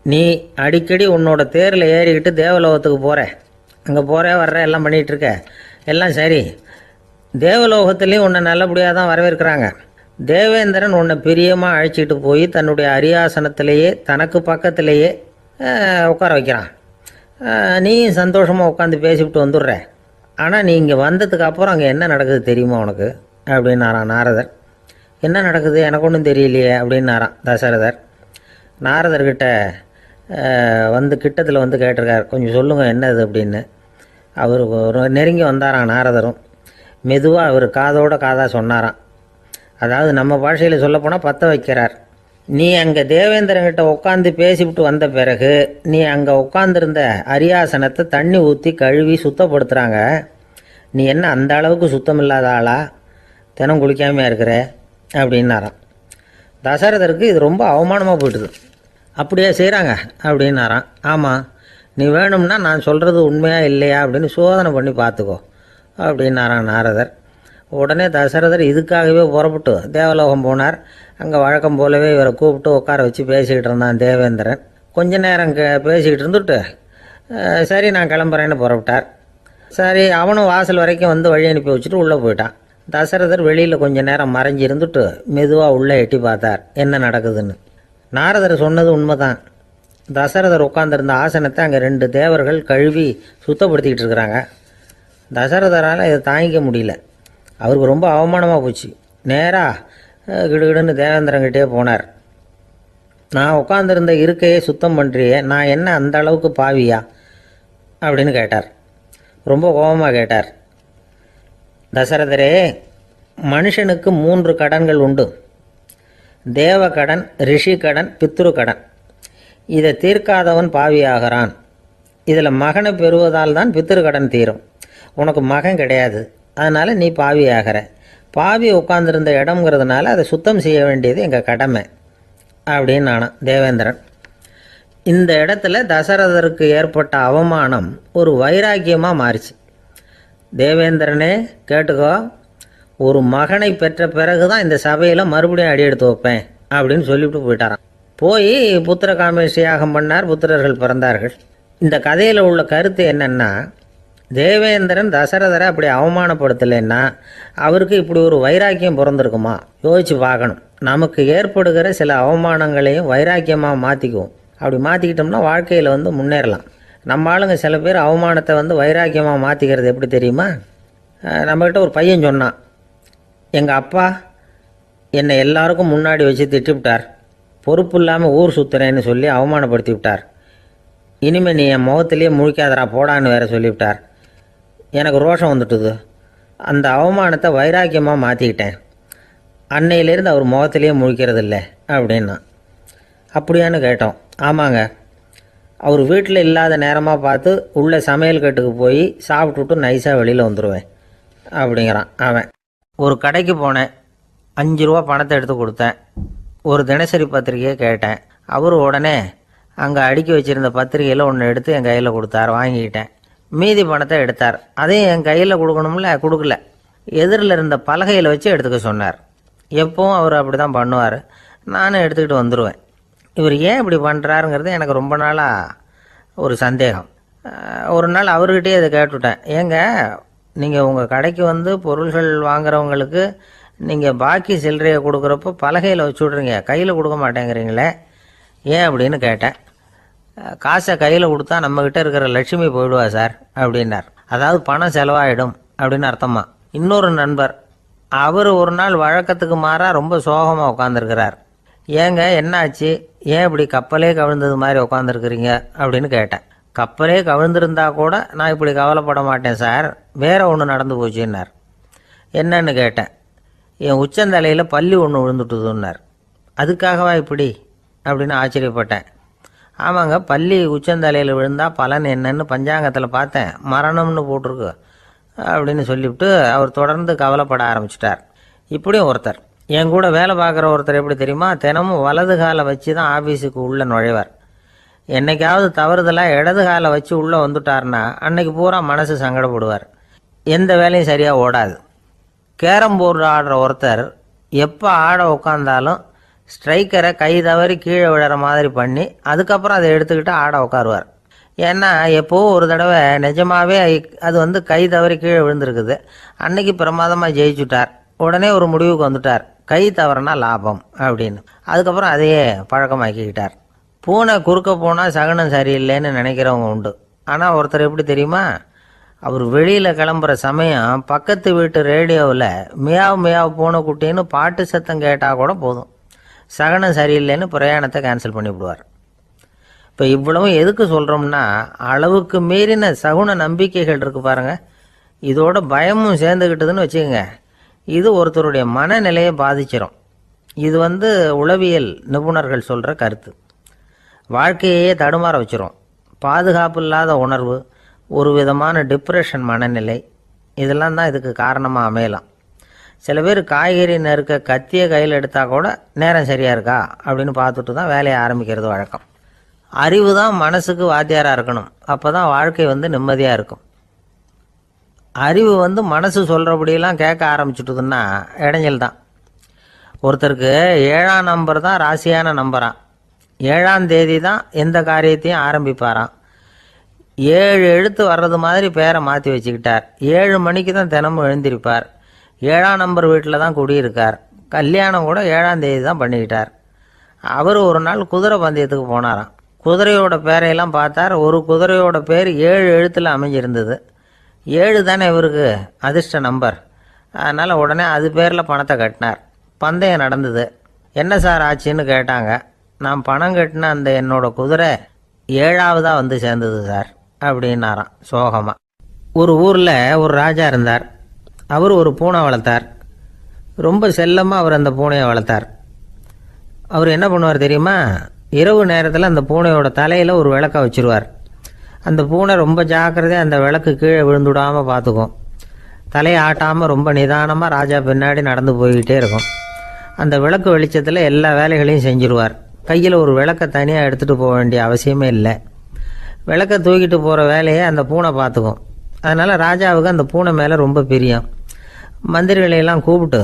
நீ அடிக்கடி உன்னோட தேரில் ஏறிக்கிட்டு தேவலோகத்துக்கு போகிற, அங்கே போகிற வர்ற எல்லாம் பண்ணிகிட்ருக்க, எல்லாம் சரி. தேவலோகத்துலேயும் உன்னை நல்லபடியாக தான் வரவேற்கிறாங்க. தேவேந்திரன் உன்னை பிரியமாக அழைச்சிட்டு போய் தன்னுடைய அரியாசனத்திலேயே தனக்கு பக்கத்திலேயே உட்கார வைக்கிறான். நீயும் சந்தோஷமாக உட்காந்து பேசிவிட்டு வந்துடுற. ஆனால் நீ இங்கே வந்ததுக்கு அப்புறம் அங்கே என்ன நடக்குது தெரியுமா உனக்கு அப்படின்னாரான் நாரதர். என்ன நடக்குது எனக்கு ஒன்றும் தெரியலையே அப்படின்னாரான் தசரதர். நாரதர்கிட்ட கிட்டத்தில் வந்து கேட்டிருக்கார், கொஞ்சம் சொல்லுங்கள் என்னது அப்படின்னு. அவர் நெருங்கி வந்தாராம் நாரதரும். மெதுவாக அவர் காதோட காதாக சொன்னாராம். அதாவது நம்ம பாஷையில் சொல்லப்போனால் பற்ற வைக்கிறார். நீ அங்கே தேவேந்திரங்கிட்ட உட்காந்து பேசிவிட்டு வந்த பிறகு நீ அங்கே உட்காந்துருந்த அரியாசனத்தை தண்ணி ஊற்றி கழுவி சுத்தப்படுத்துகிறாங்க. நீ என்ன அந்த அளவுக்கு சுத்தம் இல்லாத ஆளா, தினம் குளிக்காமையாக இருக்கிற அப்படின்னாராம். தசரதருக்கு இது ரொம்ப அவமானமாக போயிட்டுது. அப்படியே செய்கிறாங்க அப்படின்னாராம். ஆமாம், நீ வேணும்னா நான் சொல்கிறது உண்மையா இல்லையா அப்படின்னு சோதனை பண்ணி பார்த்துக்கோ அப்படின்னாரான் நாரதர். உடனே தசரதர் இதுக்காகவே புறப்பட்டு தேவலோகம் போனார். அங்கே வழக்கம் போலவே இவரை கூப்பிட்டு உட்கார வச்சு பேசிக்கிட்டு இருந்தான் தேவேந்திரன். கொஞ்ச நேரம் பேசிக்கிட்டு இருந்துட்டு சரி நான் கிளம்புறேன்னு புறப்பட்டார். சரி, அவனும் வாசல் வரைக்கும் வந்து வழி அனுப்பி வச்சுட்டு உள்ளே போயிட்டான். தசரதர் வெளியில் கொஞ்ச நேரம் மறைஞ்சி இருந்துட்டு மெதுவாக உள்ளே எட்டி பார்த்தார் என்ன நடக்குதுன்னு. நாரதர் சொன்னது உண்மைதான். தசரதர் உட்காந்துருந்த ஆசனத்தை அங்கே 2 தேவர்கள் கழுவி சுத்தப்படுத்திக்கிட்டு இருக்கிறாங்க. தசரதரால் இதை தாங்கிக்க முடியல. அவருக்கு ரொம்ப அவமானமாக போச்சு. நேராக கிடுகிடுன்னு தேவேந்திரங்கிட்டே போனார். நான் உட்காந்துருந்த இருக்கையே சுத்தம் பண்ணுறியே, நான் என்ன அந்த அளவுக்கு பாவியா அப்படின்னு கேட்டார். ரொம்ப கோபமாக கேட்டார். தசரதரே, மனுஷனுக்கு 3 கடன்கள் உண்டு. தேவ கடன், ரிஷி கடன், பித்ரு கடன். இதை தீர்க்காதவன் பாவியாகிறான். இதில் மகனை பெறுவதால் தான் பித்ரு கடன் தீரும். உனக்கு மகன் கிடையாது, அதனால் நீ பாவி ஆகிற. பாவி உட்காந்துருந்த இடம்ங்கிறதுனால அதை சுத்தம் செய்ய வேண்டியது எங்கள் கடமை அப்படின்னு நானும் தேவேந்திரன். இந்த இடத்துல தசரதருக்கு ஏற்பட்ட அவமானம் ஒரு வைராக்கியமாக மாறிச்சு. தேவேந்திரனே கேட்டுக்கோ, ஒரு மகனை பெற்ற பிறகு தான் இந்த சபையில் மறுபடியும் அடி எடுத்து வைப்பேன் அப்படின்னு சொல்லிவிட்டு போயிட்டாரான். போய் புத்திர காமேஷ் யாகம் பண்ணார். புத்திரர்கள் பிறந்தார்கள். இந்த கதையில் உள்ள கருத்து என்னென்னா, தேவேந்திரன் தசரதரை அப்படி அவமானப்படுத்தலைன்னா அவருக்கு இப்படி ஒரு வைராக்கியம் பிறந்திருக்குமா யோசிச்சு பார்க்கணும். நமக்கு ஏற்படுகிற சில அவமானங்களையும் வைராக்கியமாக மாற்றிக்குவோம். அப்படி மாற்றிக்கிட்டோம்னா வாழ்க்கையில் முன்னேறலாம். நம்ம ஆளுங்க சில பேர் அவமானத்தை வைராக்கியமாக மாற்றிக்கிறது எப்படி தெரியுமா? நம்மக்கிட்ட ஒரு பையன் சொன்னான், எங்கள் அப்பா என்னை எல்லாருக்கும் முன்னாடி வச்சு திட்டிவிட்டார், பொறுப்பு இல்லாமல் ஊர் சுற்றுறேன்னு சொல்லி அவமானப்படுத்தி விட்டார். இனிமேல் நீ என் முகத்திலேயே முழிக்காதரா போடான்னு வேற சொல்லிவிட்டார். எனக்கு ரோஷம் வந்துட்டுது. அந்த அவமானத்தை வைராக்கியமாக மாற்றிக்கிட்டேன். அன்னையிலேருந்து அவர் முகத்திலேயே முழிக்கிறது இல்லை அப்படின்னா. அப்படியான்னு கேட்டோம். ஆமாங்க, அவர் வீட்டில் இல்லாத நேரமாக பார்த்து உள்ளே சமையல் கட்டுக்கு போய் சாப்பிட்டுட்டு நைஸாக வெளியில் வந்துடுவேன் அப்படிங்கிறான் அவன். ஒரு கடைக்கு போனேன், 5 ரூபா பணத்தை எடுத்து கொடுத்தேன். ஒரு தினசரி பத்திரிக்கையை கேட்டேன். அவர் உடனே அங்கே அடுக்கி வச்சுருந்த பத்திரிகையில் ஒன்று எடுத்து என் கையில் கொடுத்தார். வாங்கிக்கிட்டேன். மீதி பணத்தை எடுத்தார். அதையும் என் கையில் கொடுக்கணும்ல, கொடுக்கல. எதிரில் இருந்த பலகையில் வச்சு எடுத்துக்க சொன்னார். எப்பவும் அவர் அப்படி தான் பண்ணுவார். நானும் எடுத்துக்கிட்டு வந்துடுவேன். இவர் ஏன் இப்படி பண்ணுறாருங்கிறது எனக்கு ரொம்ப நாளாக ஒரு சந்தேகம். ஒரு நாள் அவர்கிட்டயே இதை கேட்டுவிட்டேன். ஏங்க, நீங்கள் உங்கள் கடைக்கு பொருள்கள் வாங்குறவங்களுக்கு நீங்கள் பாக்கி சில்லறையை கொடுக்குறப்போ பலகையில் வச்சு விட்றீங்க, கையில் கொடுக்க மாட்டேங்கிறீங்களே ஏன் அப்படின்னு கேட்டேன். காசை கையில் கொடுத்தா நம்மக்கிட்ட இருக்கிற லட்சுமி போயிடுவா சார் அப்படின்னார். அதாவது பணம் செலவாயிடும் அப்படின்னு அர்த்தமா. இன்னொரு நண்பர், அவர் ஒரு நாள் வழக்கத்துக்கு மாறாக ரொம்ப சோகமாக உட்காந்துருக்கிறார். ஏங்க என்னாச்சு, ஏன் இப்படி கப்பலே கவிழ்ந்தது மாதிரி உட்காந்துருக்குறீங்க அப்படின்னு கேட்டேன். கப்பலே கவிழ்ந்திருந்தா கூட நான் இப்படி கவலைப்பட மாட்டேன் சார், வேற ஒன்று நடந்து போச்சுன்னார். என்னன்னு கேட்டேன். என் உச்சந்தலையில் பல்லி ஒன்று விழுந்துட்டுதுன்னார். அதுக்காகவா இப்படி அப்படின்னு ஆச்சரியப்பட்டேன். ஆமாங்க, பல்லி உச்சந்தலையில் விழுந்தால் பலன் என்னன்னு பஞ்சாங்கத்தில் பார்த்தேன், மரணம்னு போட்டிருக்கு அப்படின்னு சொல்லிவிட்டு அவர் தொடர்ந்து கவலைப்பட ஆரம்பிச்சிட்டார். இப்படியும் ஒருத்தர். என் கூட வேலை பார்க்குற ஒருத்தர் எப்படி தெரியுமா, தினமும் வலது காலை வச்சு தான் ஆஃபீஸுக்கு உள்ளே நுழைவார். என்னைக்காவது தவறுதலாக இடது காலை வச்சு உள்ளே வந்துட்டார்னா அன்னைக்கு பூரா மனசு சங்கடப்படுவார். எந்த வேலையும் சரியாக ஓடாது. கேரம் போர்டு ஆடுற ஒருத்தர் எப்போ ஆட உட்காந்தாலும் ஸ்ட்ரைக்கரை கை தவறி கீழே விழுற மாதிரி பண்ணி அதுக்கப்புறம் அதை எடுத்துக்கிட்டு ஆட உட்காருவார். ஏன்னா எப்போவும் ஒரு தடவை நிஜமாகவே அது கை தவறி கீழே விழுந்திருக்குது. அன்னைக்கு பிரமாதமாக ஜெயிச்சுட்டார். உடனே ஒரு முடிவுக்கு வந்துட்டார், கை தவறுனா லாபம் அப்படின்னு. அதுக்கப்புறம் அதையே பழக்கமாக்கிக்கிட்டார். பூனை குறுக்க போனால் சகனம் சரியில்லைன்னு நினைக்கிறவங்க உண்டு. ஆனால் ஒருத்தர் எப்படி தெரியுமா, அவர் வெளியில் கிளம்புற சமயம் பக்கத்து வீட்டு ரேடியோவில் மியாவ் மியாவ் பூனை குட்டின்னு பாட்டு சத்தம் கேட்டால் கூட போதும், சகனம் சரியில்லைன்னு பிரயாணத்தை கேன்சல் பண்ணிவிடுவார். இப்போ இவ்வளவும் எதுக்கு சொல்கிறோம்னா, அளவுக்கு மீறின சகுன நம்பிக்கைகள் இருக்கு பாருங்க, இதோட பயமும் சேர்ந்துக்கிட்டதுன்னு வச்சுக்கோங்க, இது ஒருத்தருடைய மனநிலையை பாதிச்சிடும். இது உளவியல் நிபுணர்கள் சொல்கிற கருத்து. வாழ்க்கையே தடுமாற வச்சிரும். பாதுகாப்பு இல்லாத உணர்வு, ஒரு விதமான டிப்ரெஷன் மனநிலை, இதெல்லாம் தான் இதுக்கு காரணமாக அமையலாம். சில பேர் காய்கறி நறுக்க கத்தியை கையில் எடுத்தால் கூட நேரம் சரியாக இருக்கா அப்படின்னு பார்த்துட்டு தான் வேலையை ஆரம்பிக்கிறது வழக்கம். அறிவு தான் மனசுக்கு வாத்தியாராக இருக்கணும். அப்போ தான் வாழ்க்கை நிம்மதியாக இருக்கும். அறிவு மனசு சொல்கிறபடியெல்லாம் கேட்க ஆரம்பிச்சுட்டுதுன்னா இடைஞ்சல் தான். ஒருத்தருக்கு 7ஆம் நம்பர் தான் ராசியான நம்பரான். 7ஆம் தேதி தான் எந்த காரியத்தையும் ஆரம்பிப்பாராம். 7 எழுத்து வர்றது மாதிரி பேரை மாற்றி வச்சுக்கிட்டார். 7 மணிக்கு தான் தினமும் எழுந்திருப்பார். 7ஆம் நம்பர் வீட்டில் தான் குடியிருக்கார். கல்யாணம் கூட 7ஆம் தேதி தான் பண்ணிக்கிட்டார். அவர் ஒரு நாள் குதிரை பந்தயத்துக்கு போனாராம். குதிரையோட பேரையெல்லாம் பார்த்தார். ஒரு குதிரையோட பேர் 7 எழுத்தில் அமைஞ்சிருந்தது. 7 தானே இவருக்கு அதிர்ஷ்ட நம்பர். அதனால் உடனே அது பேரில் பணத்தை கட்டினார். பந்தயம் நடந்தது. என்ன சார் ஆச்சுன்னு கேட்டாங்க. நான் பணம் கட்டின அந்த என்னோட குதிரை 7ஆவதாக சேர்ந்தது சார் அப்படின்னாராம் சோகமாக. ஒரு ஊரில் ஒரு ராஜா இருந்தார். அவர் ஒரு பூனை வளர்த்தார். ரொம்ப செல்லமாக அவர் அந்த பூனையை வளர்த்தார். அவர் என்ன பண்ணுவார் தெரியுமா, இரவு நேரத்தில் அந்த பூனையோட தலையில் ஒரு விளக்கை வச்சுருவார். அந்த பூனை ரொம்ப ஜாக்கிரதையாக அந்த விளக்கு கீழே விழுந்துடாமல் பார்த்துக்கும். தலையை ஆட்டாமல் ரொம்ப நிதானமாக ராஜா பின்னாடி நடந்து போய்கிட்டே இருக்கும். அந்த விளக்கு வெளிச்சத்தில் எல்லா வேலைகளையும் செஞ்சுருவார். கையில் ஒரு விளக்கை தனியாக எடுத்துகிட்டு போக வேண்டிய அவசியமே இல்லை. விளக்கை தூக்கிட்டு போகிற வேலையை அந்த பூனை பார்த்துக்கும். அதனால் ராஜாவுக்கு அந்த பூனை மேலே ரொம்ப பிரியம். மந்திரிகளையெல்லாம் கூப்பிட்டு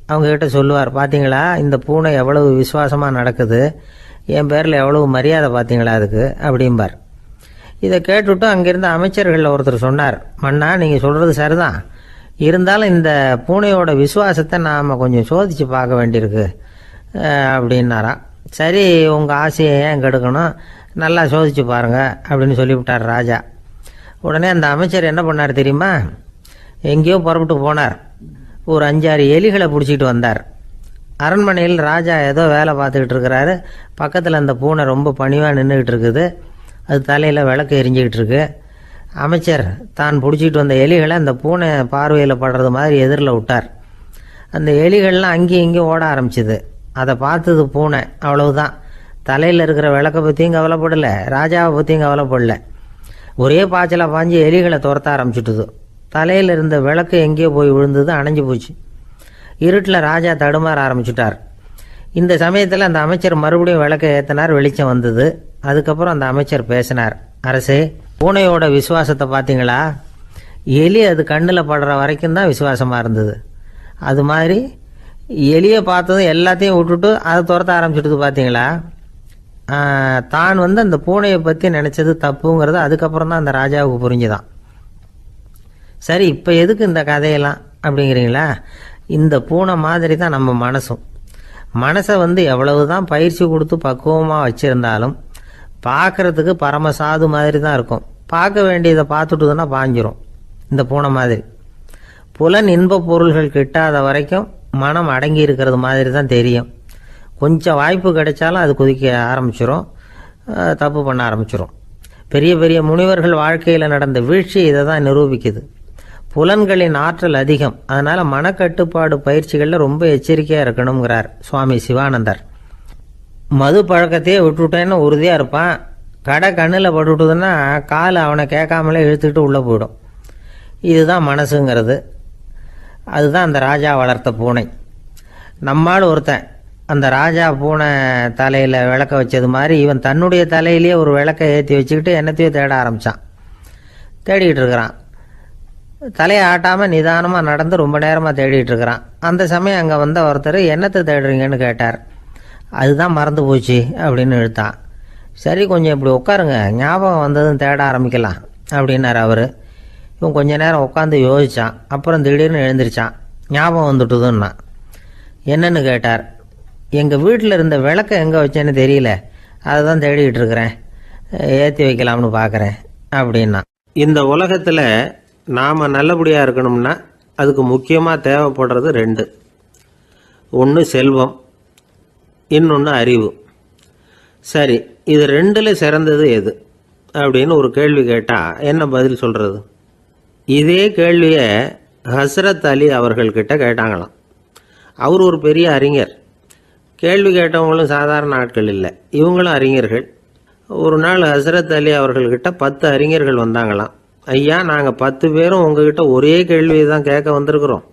அவங்கக்கிட்ட சொல்லுவார், பார்த்தீங்களா இந்த பூனை எவ்வளவு விசுவாசமாக நடக்குது, என் பேரில் எவ்வளவு மரியாதை பார்த்தீங்களா அதுக்கு அப்படிம்பார். இதை கேட்டுவிட்டு அங்கேருந்து அமைச்சர்களில் ஒருத்தர் சொன்னார், மன்னா நீங்கள் சொல்கிறது சரிதான், இருந்தாலும் இந்த பூனையோட விசுவாசத்தை நாம் கொஞ்சம் சோதித்து பார்க்க வேண்டியிருக்கு அப்படின்னாராம். சரி, உங்கள் ஆசையை ஏன் கெடுக்கணும், நல்லா சோதித்து பாருங்கள் அப்படின்னு சொல்லிவிட்டார் ராஜா. உடனே அந்த அமைச்சர் என்ன பண்ணார் தெரியுமா, எங்கேயோ புறப்பட்டு போனார். ஒரு 5-6 எலிகளை பிடிச்சிட்டு வந்தார். அரண்மனையில் ராஜா ஏதோ வேலை பார்த்துக்கிட்டு இருக்கிறாரு. பக்கத்தில் அந்த பூனை ரொம்ப பணிவாக நின்றுக்கிட்டு இருக்குது. அது தலையில் விளக்கு எரிஞ்சிக்கிட்டு இருக்கு. அமைச்சர் தான் பிடிச்சிட்டு வந்த எலிகளை அந்த பூனை பார்வையில் படுறது மாதிரி எதிரில் விட்டார். அந்த எலிகள்லாம் அங்கேயும் இங்கேயும் ஓட ஆரம்பிச்சிது. அதை பார்த்தது பூனை. அவ்வளவுதான். தலையில் இருக்கிற விளக்கை பற்றியும் கவலைப்படலை, ராஜாவை பற்றியும் கவலைப்படல. ஒரே பாய்ச்சலாக பாஞ்சு எலிகளை துரத்த ஆரம்பிச்சுட்டுது. தலையில் இருந்த விளக்கு எங்கேயோ போய் விழுந்தது, அணைஞ்சு போச்சு. இருட்டில் ராஜா தடுமாற ஆரம்பிச்சுட்டார். இந்த சமயத்தில் அந்த அமைச்சர் மறுபடியும் விளக்கை ஏற்றினார். வெளிச்சம் வந்தது. அதுக்கப்புறம் அந்த அமைச்சர் பேசினார், அரசே, பூனையோட விசுவாசத்தை பார்த்தீங்களா, எலி அது கண்ணில் படுற வரைக்கும் தான் விசுவாசமாக இருந்தது. அது மாதிரி எலியை பார்த்ததும் எல்லாத்தையும் விட்டுட்டு அதை துரத்த ஆரம்பிச்சுட்டு பார்த்தீங்களா, தான் அந்த பூனையை பற்றி நினச்சது தப்புங்கிறது அதுக்கப்புறம் தான் அந்த ராஜாவுக்கு புரிஞ்சுதான். சரி, இப்போ எதுக்கு இந்த கதையெல்லாம் அப்படிங்கிறீங்களா, இந்த பூனை மாதிரி தான் நம்ம மனசும். மனசை எவ்வளவு தான் பயிற்சி கொடுத்து பக்குவமாக வச்சுருந்தாலும் பார்க்குறதுக்கு பரமசாது மாதிரி தான் இருக்கும். பார்க்க வேண்டியதை பார்த்துட்டுதுன்னா பாஞ்சிரும். இந்த பூனை மாதிரி புலன் இன்ப பொருள்கள் கிட்டாத வரைக்கும் மனம் அடங்கி இருக்கிறது மாதிரி தான் தெரியும். கொஞ்சம் வாய்ப்பு கிடைச்சாலும் அது குதிக்க ஆரம்பிச்சிடும், தப்பு பண்ண ஆரம்பிச்சிடும். பெரிய பெரிய முனிவர்கள் வாழ்க்கையில் நடந்த வீழ்ச்சி இதை தான் நிரூபிக்குது. புலன்களின் ஆற்றல் அதிகம். அதனால் மனக்கட்டுப்பாடு பயிற்சிகளில் ரொம்ப எச்சரிக்கையாக இருக்கணுங்கிறார் சுவாமி சிவானந்தர். மது பழக்கத்தையே விட்டுவிட்டேன்னு உறுதியாக இருப்பான். கடை கண்ணில் பட்டுவிட்டுதுன்னா கால் அவனை கேட்காமலே இழுத்துக்கிட்டு உள்ளே போயிடும். இதுதான் மனசுங்கிறது. அதுதான் அந்த ராஜா வளர்த்த பூனை. நம்மால் ஒருத்தன் அந்த ராஜா பூனை தலையில் விளக்க வச்சது மாதிரி இவன் தன்னுடைய தலையிலேயே ஒரு விளக்கை ஏற்றி வச்சுக்கிட்டு என்னத்தையோ தேட ஆரம்பித்தான். தேடிக்கிட்டு இருக்கிறான். தலையை ஆட்டாமல் நிதானமாக நடந்து ரொம்ப நேரமாக தேடிட்டு இருக்கிறான். அந்த சமயம் அங்கே வந்த ஒருத்தர் என்னத்தை தேடுறீங்கன்னு கேட்டார். அதுதான் மறந்து போச்சு அப்படின்னு இழுத்தான். சரி, கொஞ்சம் இப்படி உட்காருங்க, ஞாபகம் வந்ததும் தேட ஆரம்பிக்கலாம் அப்படின்னார் அவர். இவன் கொஞ்ச நேரம் உட்காந்து யோசித்தான். அப்புறம் திடீர்னு எழுந்திரிச்சான். ஞாபகம் வந்துட்டுதுன்னா. என்னன்னு கேட்டார். எங்கள் வீட்டில் இருந்த விளக்கை எங்கே வச்சேன்னு தெரியல, அதை தான் தேடிக்கிட்டு இருக்கிறேன், ஏற்றி வைக்கலாம்னு பார்க்குறேன் அப்படின்னா. இந்த உலகத்தில் நாம் நல்லபடியாக இருக்கணும்னா அதுக்கு முக்கியமாக தேவைப்படுறது ரெண்டு. ஒன்று செல்வம், இன்னொன்று அறிவு. சரி, இது ரெண்டில் சிறந்தது எது அப்படின்னு ஒரு கேள்வி கேட்டால் என்ன பதில் சொல்கிறது? இதே கேள்வியை ஹஸ்ரத் அலி அவர்கள்கிட்ட கேட்டாங்களாம். அவர் ஒரு பெரிய அறிஞர். கேள்வி கேட்டவங்களும் சாதாரண ஆட்கள் இல்லை, இவங்களும் அறிஞர்கள். ஒரு நாள் ஹஸ்ரத் அலி அவர்கள்கிட்ட 10 அறிஞர்கள் வந்தாங்களாம். ஐயா, நாங்கள் 10 பேரும் உங்ககிட்ட ஒரே கேள்வியை தான் கேட்க வந்திருக்கிறோம்,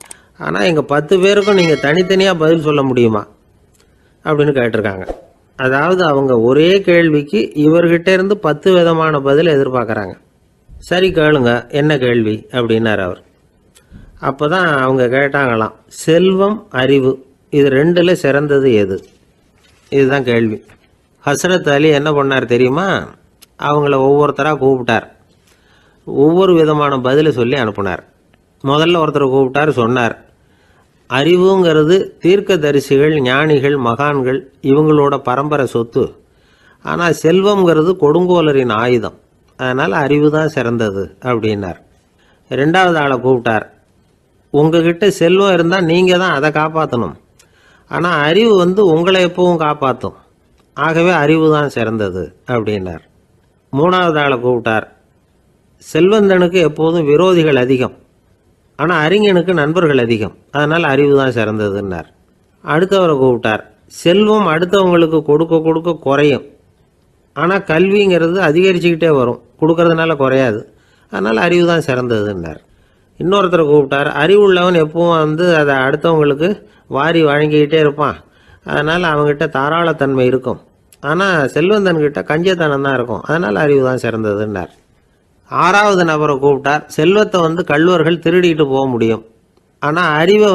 ஆனால் எங்கள் 10 பேருக்கும் நீங்கள் தனித்தனியாக பதில் சொல்ல முடியுமா அப்படின்னு கேட்டிருக்காங்க. அதாவது அவங்க ஒரே கேள்விக்கு இவர்கிட்ட இருந்து 10 விதமான பதில் எதிர்பார்க்குறாங்க. சரி, கேளுங்க, என்ன கேள்வி அப்படின்னார் அவர். அப்போ தான் அவங்க கேட்டாங்களாம், செல்வம் அறிவு இது ரெண்டில் சிறந்தது எது? இதுதான் கேள்வி. ஹஸ்ரத் அலி என்ன பண்ணார் தெரியுமா? அவங்கள ஒவ்வொருத்தராக கூப்பிட்டார். ஒவ்வொரு விதமான பதிலை சொல்லி அனுப்புனார். முதல்ல ஒருத்தரை கூப்பிட்டார். சொன்னார், அறிவுங்கிறது தீர்க்கதரிசிகள், ஞானிகள், மகான்கள் இவங்களோட பரம்பரை சொத்து. ஆனால் செல்வம்ங்கிறது கொடுங்கோலரின் ஆயுதம். அதனால் அறிவு தான் சிறந்தது அப்படின்னார். ரெண்டாவது ஆளை கூப்பிட்டார். உங்ககிட்ட செல்வம் இருந்தால் நீங்கள் தான் அதை காப்பாற்றணும், ஆனால் அறிவு உங்களை எப்பவும் காப்பாற்றும். ஆகவே அறிவு தான் சிறந்தது அப்படின்னார். மூணாவது ஆளை கூப்பிட்டார். செல்வந்தனுக்கு எப்போதும் விரோதிகள் அதிகம், ஆனால் அறிஞனுக்கு நண்பர்கள் அதிகம், அதனால் அறிவு தான் சிறந்ததுன்னார். அடுத்தவரை கூப்பிட்டார். செல்வம் அடுத்தவங்களுக்கு கொடுக்க கொடுக்க குறையும், ஆனால் கல்விங்கிறது அதிகரிச்சுக்கிட்டே வரும், கொடுக்கறதுனால குறையாது, அதனால் அறிவு தான் சிறந்ததுன்னார். இன்னொருத்தரை கூப்பிட்டார். அறிவுள்ளவன் எப்பவும் அதை அடுத்தவங்களுக்கு வாரி வழங்கிக்கிட்டே இருப்பான், அதனால் அவங்ககிட்ட தாராளத்தன்மை இருக்கும். ஆனால் செல்வந்தன்கிட்ட கஞ்சத்தனம் தான் இருக்கும், அதனால் அறிவு தான் சிறந்ததுன்னார். ஆறாவது நபரை கூப்பிட்டார். செல்வத்தை கள்வர்கள் திருடிட்டு போக முடியும், ஆனால் அறிவை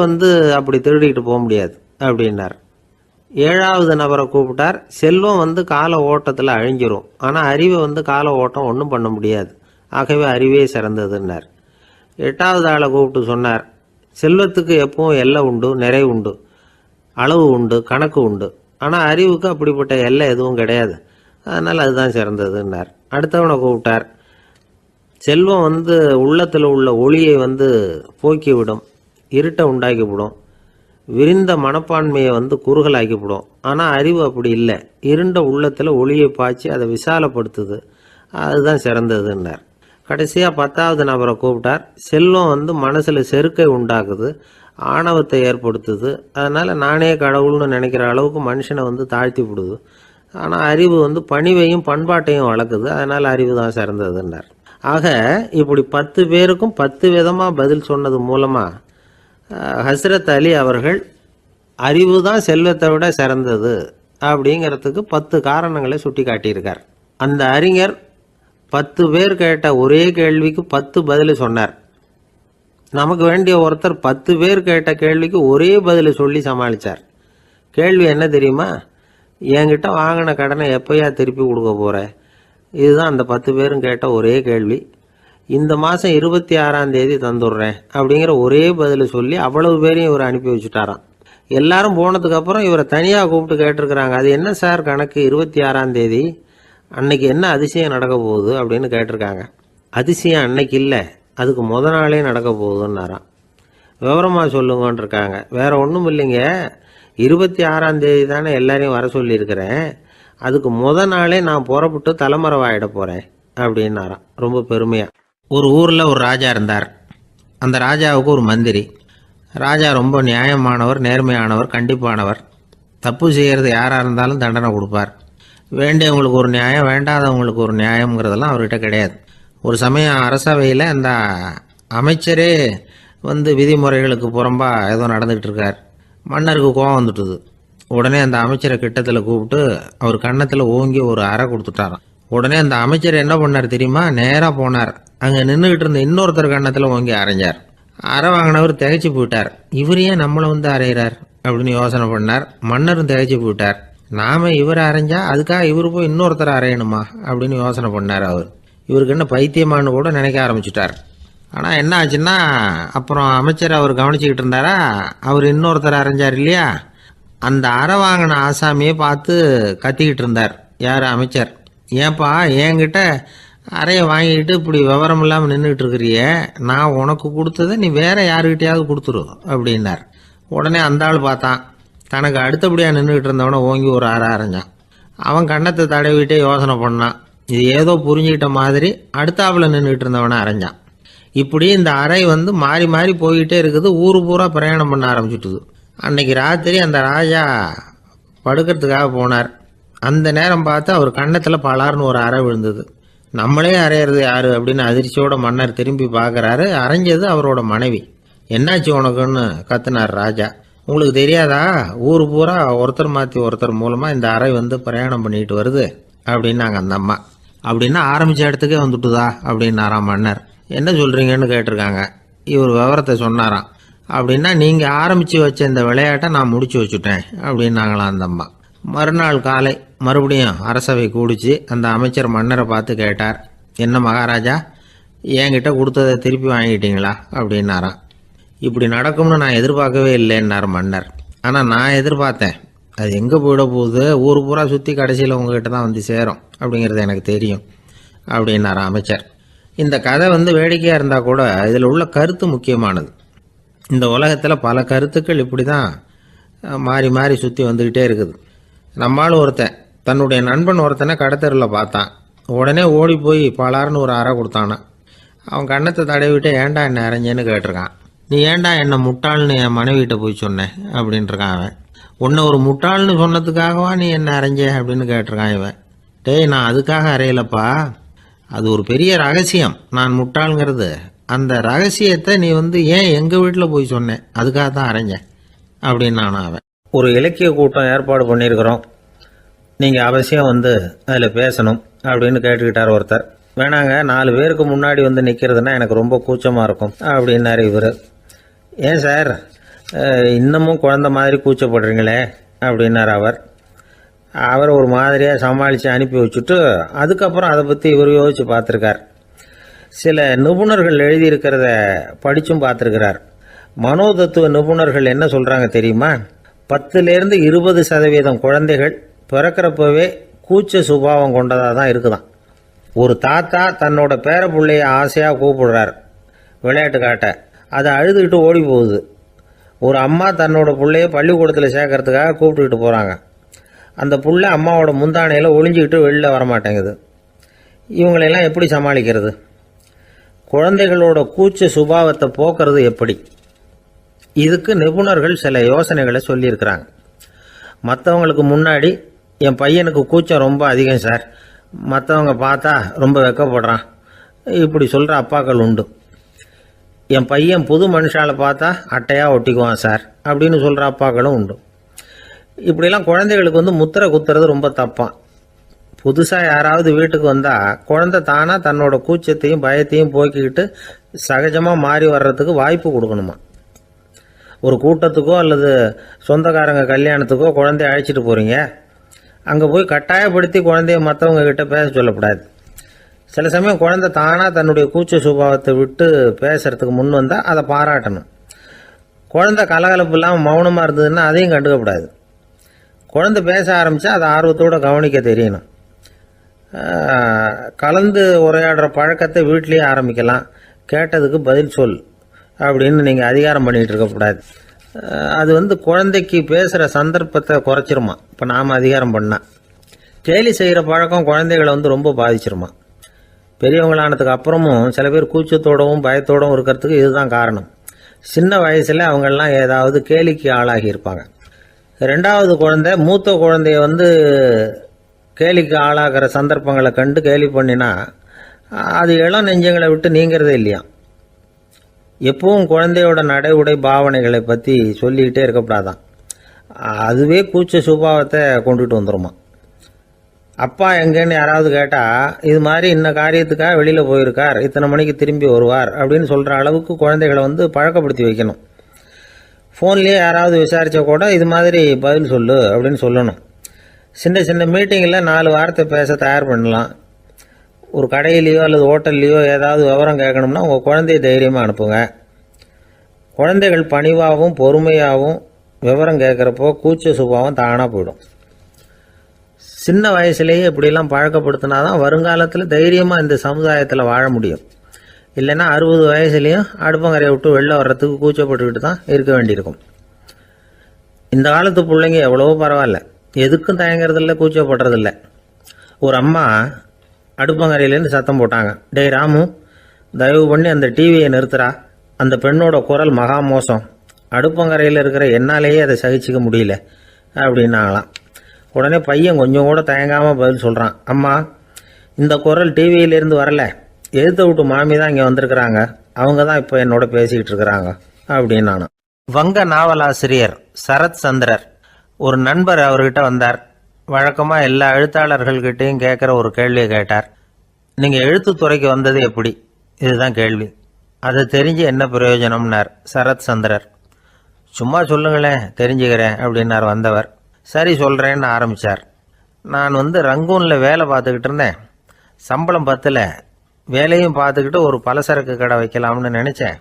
அப்படி திருடிட்டு போக முடியாது அப்படின்னார். ஏழாவது நபரை கூப்பிட்டார். செல்வம் கால ஓட்டத்தில் அழிஞ்சிரும், ஆனால் அறிவை கால ஓட்டம் ஒன்றும் பண்ண முடியாது, ஆகவே அறிவே சிறந்ததுன்னார். எட்டாவது ஆளை கூப்பிட்டு சொன்னார், செல்வத்துக்கு எப்பவும் எல்லை உண்டு, நிறை உண்டு, அளவு உண்டு, கணக்கு உண்டு, ஆனால் அறிவுக்கு அப்படிப்பட்ட எல்லை எதுவும் கிடையாது, அதனால் அதுதான் சிறந்ததுன்னார். அடுத்தவனை கூப்பிட்டார். செல்வம் உள்ளத்தில் உள்ள ஒளியை போக்கிவிடும், இருட்டை உண்டாக்கிவிடும், விரிந்த மனப்பான்மையை குறுகலாக்கிவிடும். ஆனால் அறிவு அப்படி இல்லை, இருண்ட உள்ளத்தில் ஒளியை பாய்ச்சி அதை விசாலப்படுத்துது, அதுதான் சிறந்ததுன்னார். கடைசியாக 10வது நபரை கூப்பிட்டார். செல்வம் மனசில் செருக்கை உண்டாக்குது, ஆணவத்தை ஏற்படுத்துது, அதனால் நானே கடவுள்னு நினைக்கிற அளவுக்கு மனுஷனை தாழ்த்தி விடுது. ஆனால் அறிவு பணிவையும் பண்பாட்டையும் வளர்க்குது, அதனால் அறிவு தான் சிறந்ததுன்னார். ஆக இப்படி 10 பேருக்கும் 10 விதமாக பதில் சொன்னது மூலமாக ஹஸ்ரத் அலி அவர்கள் அறிவு தான் செல்வத்தை விட சிறந்தது அப்படிங்கிறதுக்கு 10 காரணங்களை சுட்டி காட்டியிருக்கார். அந்த அறிஞர் 10 பேர் கேட்ட ஒரே கேள்விக்கு 10 பதில் சொன்னார். நமக்கு வேண்டிய ஒருத்தர் 10 பேர் கேட்ட கேள்விக்கு ஒரே பதில் சொல்லி சமாளித்தார். கேள்வி என்ன தெரியுமா? என்கிட்ட வாங்கின கடனை எப்போயா திருப்பி கொடுக்க போகிற? இதுதான் அந்த 10 பேரும் கேட்ட ஒரே கேள்வி. இந்த மாதம் 26ஆம் தேதி தந்துடுறேன் அப்படிங்கிற ஒரே பதில் சொல்லி அவ்வளவு பேரையும் இவர் அனுப்பி வச்சுட்டாராம். எல்லாரும் போனதுக்கப்புறம் இவரை தனியாக கூப்பிட்டு கேட்டிருக்கிறாங்க. அது என்ன சார் கணக்கு, 26ஆம் தேதி அன்னைக்கு என்ன அதிசயம் நடக்க போகுது அப்படின்னு கேட்டிருக்காங்க. அதிசயம் அன்னைக்கு இல்லை, அதுக்கு நாளே நடக்க போகுதுன்னாராம். விவரமாக சொல்லுங்கன்னு இருக்காங்க. வேற ஒன்றும் இல்லைங்க, 26ஆம் தேதி தானே எல்லாரையும் வர சொல்லியிருக்கிறேன், அதுக்கு நாளே நான் புறப்பட்டு தலைமறைவாயிட போகிறேன் அப்படின்னாராம் ரொம்ப பெருமையாக. ஒரு ஊரில் ஒரு ராஜா இருந்தார். அந்த ராஜாவுக்கு ஒரு மந்திரி. ராஜா ரொம்ப நியாயமானவர், நேர்மையானவர், கண்டிப்பானவர். தப்பு செய்கிறது யாராக இருந்தாலும் தண்டனை கொடுப்பார். வேண்டியவங்களுக்கு ஒரு நியாயம், வேண்டாதவங்களுக்கு ஒரு நியாயங்கிறதெல்லாம் அவர்கிட்ட கிடையாது. ஒரு சமயம் அரசவையில் அந்த அமைச்சரே விதிமுறைகளுக்கு புறம்பா ஏதோ நடந்துகிட்டு இருக்கார். மன்னருக்கு கோபம் வந்துட்டுது. உடனே அந்த அமைச்சரை கிட்டத்தில் கூப்பிட்டு அவர் கன்னத்தில் ஓங்கி ஒரு அறை கொடுத்துட்டாராம். உடனே அந்த அமைச்சர் என்ன பண்ணார் தெரியுமா? நேராக போனார். அங்கே நின்றுக்கிட்டு இருந்த இன்னொருத்தர் கன்னத்தில் ஓங்கி அரைஞ்சார். அறை வாங்கினவர் திகைச்சு போயிட்டார். இவர் ஏன் நம்மளை வந்து அரைகிறார் அப்படின்னு யோசனை பண்ணார். மன்னரும் திகைச்சு போயிட்டார். நாம இவரை அரைஞ்சா அதுக்காக இவர் போய் இன்னொருத்தரை அரையணுமா அப்படின்னு யோசனை பண்ணார். இவருக்கு என்ன பைத்தியமானு கூட நினைக்க ஆரம்பிச்சுட்டார். ஆனால் என்ன ஆச்சுன்னா, அப்புறம் அமைச்சர் அவர் கவனிச்சுக்கிட்டு இருந்தாரா, அவர் இன்னொருத்தர் அரைஞ்சார் இல்லையா, அந்த அறை வாங்கின ஆசாமியை பார்த்து கத்திக்கிட்டு இருந்தார். யார்? அமைச்சர். ஏன்பா என்கிட்ட அறையை வாங்கிக்கிட்டு இப்படி விவரம் இல்லாமல் நின்றுட்டு இருக்கிறிய, நான் உனக்கு கொடுத்ததை நீ வேற யாருக்கிட்டையாவது கொடுத்துரு அப்படின்னார். உடனே அந்த ஆள் பார்த்தான். தனக்கு அடுத்தபடியாக நின்றுக்கிட்டு இருந்தவனை ஓங்கி ஒரு அறை அரைஞ்சான். அவன் கன்னத்தை தடவிட்டே யோசனை பண்ணான். இது ஏதோ புரிஞ்சுக்கிட்ட மாதிரி அடுத்தாப்புல நின்றுக்கிட்டு இருந்தவனை அரைஞ்சான். இப்படி இந்த அறை வந்து மாறி மாறி போய்கிட்டே இருக்குது. ஊர் பூரா பிரயாணம் பண்ண ஆரம்பிச்சுட்டுது. அன்னைக்கு ராத்திரி அந்த ராஜா படுக்கிறதுக்காக போனார். அந்த நேரம் பார்த்து அவர் கன்னத்தில் பலார்னு ஒரு அறை விழுந்தது. நம்மளே அரையிறது யாரு அப்படின்னு அதிர்ச்சியோட மன்னர் திரும்பி பார்க்குறாரு. அரைஞ்சது அவரோட மனைவி. என்னாச்சு உனக்குன்னு கத்துனார் ராஜா. உங்களுக்கு தெரியாதா, ஊர் பூரா ஒருத்தர் மாற்றி ஒருத்தர் மூலமாக இந்த அறை வந்து பிரயாணம் பண்ணிட்டு வருது அப்படின்னாங்க அந்த அம்மா. அப்படின்னா ஆரம்பித்த இடத்துக்கே வந்துட்டுதா அப்படின்னாராம் மன்னர். என்ன சொல்கிறீங்கன்னு கேட்டிருக்காங்க. இவர் விவரத்தை சொன்னாராம். அப்படின்னா நீங்கள் ஆரம்பித்து வச்ச இந்த விளையாட்டை நான் முடிச்சு வச்சுட்டேன் அப்படின்னாங்களாம் அந்த அம்மா. மறுநாள் காலை மறுபடியும் அரசவை கூடிச்சு அந்த அமைச்சர் மன்னரை பார்த்து கேட்டார். என்ன மகாராஜா, என்கிட்ட கொடுத்ததை திருப்பி வாங்கிட்டீங்களா அப்படின்னாராம். இப்படி நடக்கும்னு நான் எதிர்பார்க்கவே இல்லைன்னார் மன்னர். ஆனால் நான் எதிர்பார்த்தேன். அது எங்கே போயிட போகுது, ஊர் பூரா சுற்றி கடைசியில் உங்ககிட்ட தான் வந்து சேரும் அப்படிங்கிறது எனக்கு தெரியும் அப்படின்னார் அமைச்சர். இந்த கதை வந்து வேடிக்கையாக இருந்தால் கூட இதில் உள்ள கருத்து முக்கியமானது. இந்த உலகத்தில் பல கருத்துக்கள் இப்படி தான் மாறி மாறி சுற்றி வந்துக்கிட்டே இருக்குது. நம்மளும் ஒருத்தன் தன்னுடைய நண்பன் ஒருத்தனை கடத்தரில் பார்த்தான். உடனே ஓடி போய் பலார்னு ஒரு அறை கொடுத்தானா. அவன் கன்னத்தை தடவிட்டு ஏன்டா என்ன அரைஞ்சேன்னு கேட்டிருக்கான். நீ ஏன்டா என்னை முட்டாள்னு என் மனைவிட்ட போய் சொன்னேன் அப்படின்ட்டுருக்கான் அவன். உன்னை ஒரு முட்டாள்னு சொன்னதுக்காகவா நீ என்ன அரைஞ்ச அப்படின்னு கேட்டிருக்கான் இவன். டேய், நான் அதுக்காக அறையலப்பா, அது ஒரு பெரிய ரகசியம். நான் முட்டாளுங்கிறது அந்த ரகசியத்தை நீ வந்து ஏன் எங்கள் வீட்டில் போய் சொன்னேன், அதுக்காக தான் அரைஞ்சேன் அப்படின்னு நானும் அவன். ஒரு இலக்கிய கூட்டம் ஏற்பாடு பண்ணியிருக்கிறோம், நீங்கள் அவசியம் வந்து அதில் பேசணும் அப்படின்னு கேட்டுக்கிட்டார் ஒருத்தர். வேணாங்க, 4 பேருக்கு முன்னாடி வந்து நிற்கிறதுனா எனக்கு ரொம்ப கூச்சமாக இருக்கும் அப்படின்னாரு இவர். ஏன் சார் இன்னமும் குழந்த மாதிரி கூச்சப்படுறீங்களே அப்படின்னார் அவர் ஒரு மாதிரியாக சமாளித்து அனுப்பி வச்சுட்டு அதுக்கப்புறம் அதை பற்றி இவர் யோசித்து பார்த்துருக்கார். சில நிபுணர்கள் எழுதியிருக்கிறத படித்தும் பார்த்துருக்கிறார். மனோதத்துவ நிபுணர்கள் என்ன சொல்கிறாங்க தெரியுமா? 10லேருந்து 20% குழந்தைகள் பிறக்கிறப்பவே கூச்ச சுபாவம் கொண்டதாக தான் இருக்குதான். ஒரு தாத்தா தன்னோட பேர பிள்ளைய ஆசையாக கூப்பிடுறார் விளையாட்டு காட்ட, அதை அழுதுகிட்டு ஓடி போகுது. ஒரு அம்மா தன்னோட பிள்ளைய பள்ளிக்கூடத்தில் சேர்க்கறதுக்காக கூப்பிட்டுக்கிட்டு போகிறாங்க. அந்த புள்ள அம்மாவோட முந்தானையில் ஒளிஞ்சிக்கிட்டு வெளியில் வரமாட்டேங்குது. இவங்களெல்லாம் எப்படி சமாளிக்கிறது? குழந்தைகளோட கூச்ச சுபாவத்தை போக்குறது எப்படி? இதுக்கு நிபுணர்கள் சில யோசனைகளை சொல்லியிருக்கிறாங்க. மற்றவங்களுக்கு முன்னாடி என் பையனுக்கு கூச்சம் ரொம்ப அதிகம் சார், மற்றவங்க பார்த்தா ரொம்ப வெக்கப்படுறான், இப்படி சொல்கிற அப்பாக்கள் உண்டு. என் பையன் புது மனுஷால பார்த்தா அட்டையாக ஒட்டிக்குவான் சார் அப்படின்னு சொல்கிற அப்பாக்களும் உண்டு. இப்படிலாம் குழந்தைகளுக்கு வந்து முத்திரை குத்துறது ரொம்ப தப்பான். புதுசாக யாராவது வீட்டுக்கு வந்தால் குழந்தை தானாக தன்னோட கூச்சத்தையும் பயத்தையும் போக்கிக்கிட்டு சகஜமாக மாறி வர்றதுக்கு வாய்ப்பு கொடுக்கணுமா. ஒரு கூட்டத்துக்கோ அல்லது சொந்தக்காரங்க கல்யாணத்துக்கோ குழந்தைய அழைச்சிட்டு போகிறீங்க, அங்கே போய் கட்டாயப்படுத்தி குழந்தைய மற்றவங்க கிட்ட பேச சொல்லக்கூடாது. சில சமயம் குழந்தை தானாக தன்னுடைய கூச்ச சுபாவத்தை விட்டு பேசுறதுக்கு முன் வந்தால் அதை பாராட்டணும். குழந்தை கலகலப்பு இல்லாமல் மௌனமாக இருந்ததுன்னா அதையும் கண்டுக்கக்கூடாது. குழந்தை பேச ஆரம்பித்தா அதை ஆர்வத்தோடு கவனிக்க தெரியணும். கலந்து உரையாடுற பழக்கத்தை வீட்லேயே ஆரம்பிக்கலாம். கேட்டதுக்கு பதில் சொல் அப்படின்னு நீங்கள் அதிகாரம் பண்ணிகிட்டு இருக்கக்கூடாது. அது வந்து குழந்தைக்கு பேசுகிற சந்தர்ப்பத்தை குறைச்சிருமா. இப்போ நாம் அதிகாரம் பண்ணால் கேலி செய்கிற பழக்கம் குழந்தைகளை வந்து ரொம்ப பாதிச்சிருமா. பெரியவங்களானதுக்கு அப்புறமும் சில பேர் கூச்சத்தோடவும் பயத்தோடவும் இருக்கிறதுக்கு இதுதான் காரணம். சின்ன வயசில் அவங்கெல்லாம் ஏதாவது கேலிக்கு ஆளாகி இருப்பாங்க. 2வது குழந்தை மூத்த குழந்தைய வந்து கேலிக்கு ஆளாகிற சந்தர்ப்பங்களை கண்டு கேலி பண்ணினா அது இளம் நெஞ்சங்களை விட்டு நீங்கிறதே இல்லையா. எப்பவும் குழந்தையோட நடை உடை பாவனைகளை பற்றி சொல்லிக்கிட்டே இருக்கக்கூடாதான். அதுவே கூச்ச சுபாவத்தை கொண்டுட்டு வந்துருமா. அப்பா எங்கன்னு யாராவது கேட்டால் இது மாதிரி இன்ன காரியத்துக்காக வெளியில் போயிருக்கார், இத்தனை மணிக்கு திரும்பி வருவார் அப்படின்னு சொல்கிற அளவுக்கு குழந்தைகளை பழக்கப்படுத்தி வைக்கணும். ஃபோன்லேயே யாராவது விசாரித்தா கூட இது மாதிரி பதில் சொல்லு அப்படின்னு சொல்லணும். சின்ன சின்ன மீட்டிங்கில் 4 வார்த்தை பேச தயார் பண்ணலாம். ஒரு கடையிலையோ அல்லது ஹோட்டல்லையோ ஏதாவது விவரம் கேட்கணும்னா உங்கள் குழந்தைய தைரியமாக அனுப்புங்க. குழந்தைகள் பணிவாகவும் பொறுமையாகவும் விவரம் கேட்குறப்போ கூச்ச சுபாவம் தானாக போயிடும். சின்ன வயசுலேயே இப்படிலாம் பழக்கப்படுத்தினா தான் வருங்காலத்தில் தைரியமாக இந்த சமுதாயத்தில் வாழ முடியும். இல்லைன்னா 60 வயசுலேயும் அடுப்பங்கரையை விட்டு வெளில வர்றதுக்கு கூச்சப்பட்டுக்கிட்டு தான் இருக்க வேண்டியிருக்கும். இந்த காலத்து பிள்ளைங்க எவ்வளவோ பரவாயில்ல, எதுக்கும் தயங்குறதில்ல, கூச்சப்படுறதில்ல. ஒரு அம்மா அடுப்பங்கரையிலேருந்து சத்தம் போட்டாங்க, டேய் ராமு, தயவு பண்ணி அந்த டிவியை நிறுத்துறா, அந்த பெண்ணோட குரல் மகா மோசம், அடுப்பங்கரையில் இருக்கிற என்னாலேயே அதை சகிச்சிக்க முடியல அப்படின்னாங்களாம். உடனே பையன் கொஞ்சம் கூட தயங்காமல் பதில் சொல்கிறான், அம்மா இந்த குரல் டிவியிலேருந்து வரல, எழுத்த விட்டு மாமி தான் இங்கே வந்திருக்கிறாங்க, அவங்க தான் இப்போ என்னோட பேசிக்கிட்டு இருக்கிறாங்க அப்படின்னு நானும். வங்க நாவலாசிரியர் சரத் சந்திரர் ஒரு நண்பர் அவர்கிட்ட வந்தார். வழக்கமாக எல்லா எழுத்தாளர்கள்கிட்டையும் கேட்குற ஒரு கேள்வியை கேட்டார். நீங்கள் எழுத்துத்துறைக்கு வந்தது எப்படி? இதுதான் கேள்வி. அதை தெரிஞ்சு என்ன பிரயோஜனம்னார் சரத் சந்திரர். சும்மா சொல்லுங்களேன், தெரிஞ்சுக்கிறேன் அப்படின்னார் வந்தவர். சரி சொல்கிறேன்னு ஆரம்பித்தார். நான் ரங்கூனில் வேலை பார்த்துக்கிட்டு இருந்தேன். சம்பளம் பத்தில், வேலையும் பார்த்துக்கிட்டு ஒரு பலசரக்கு கடை வைக்கலாம்னு நினச்சேன்.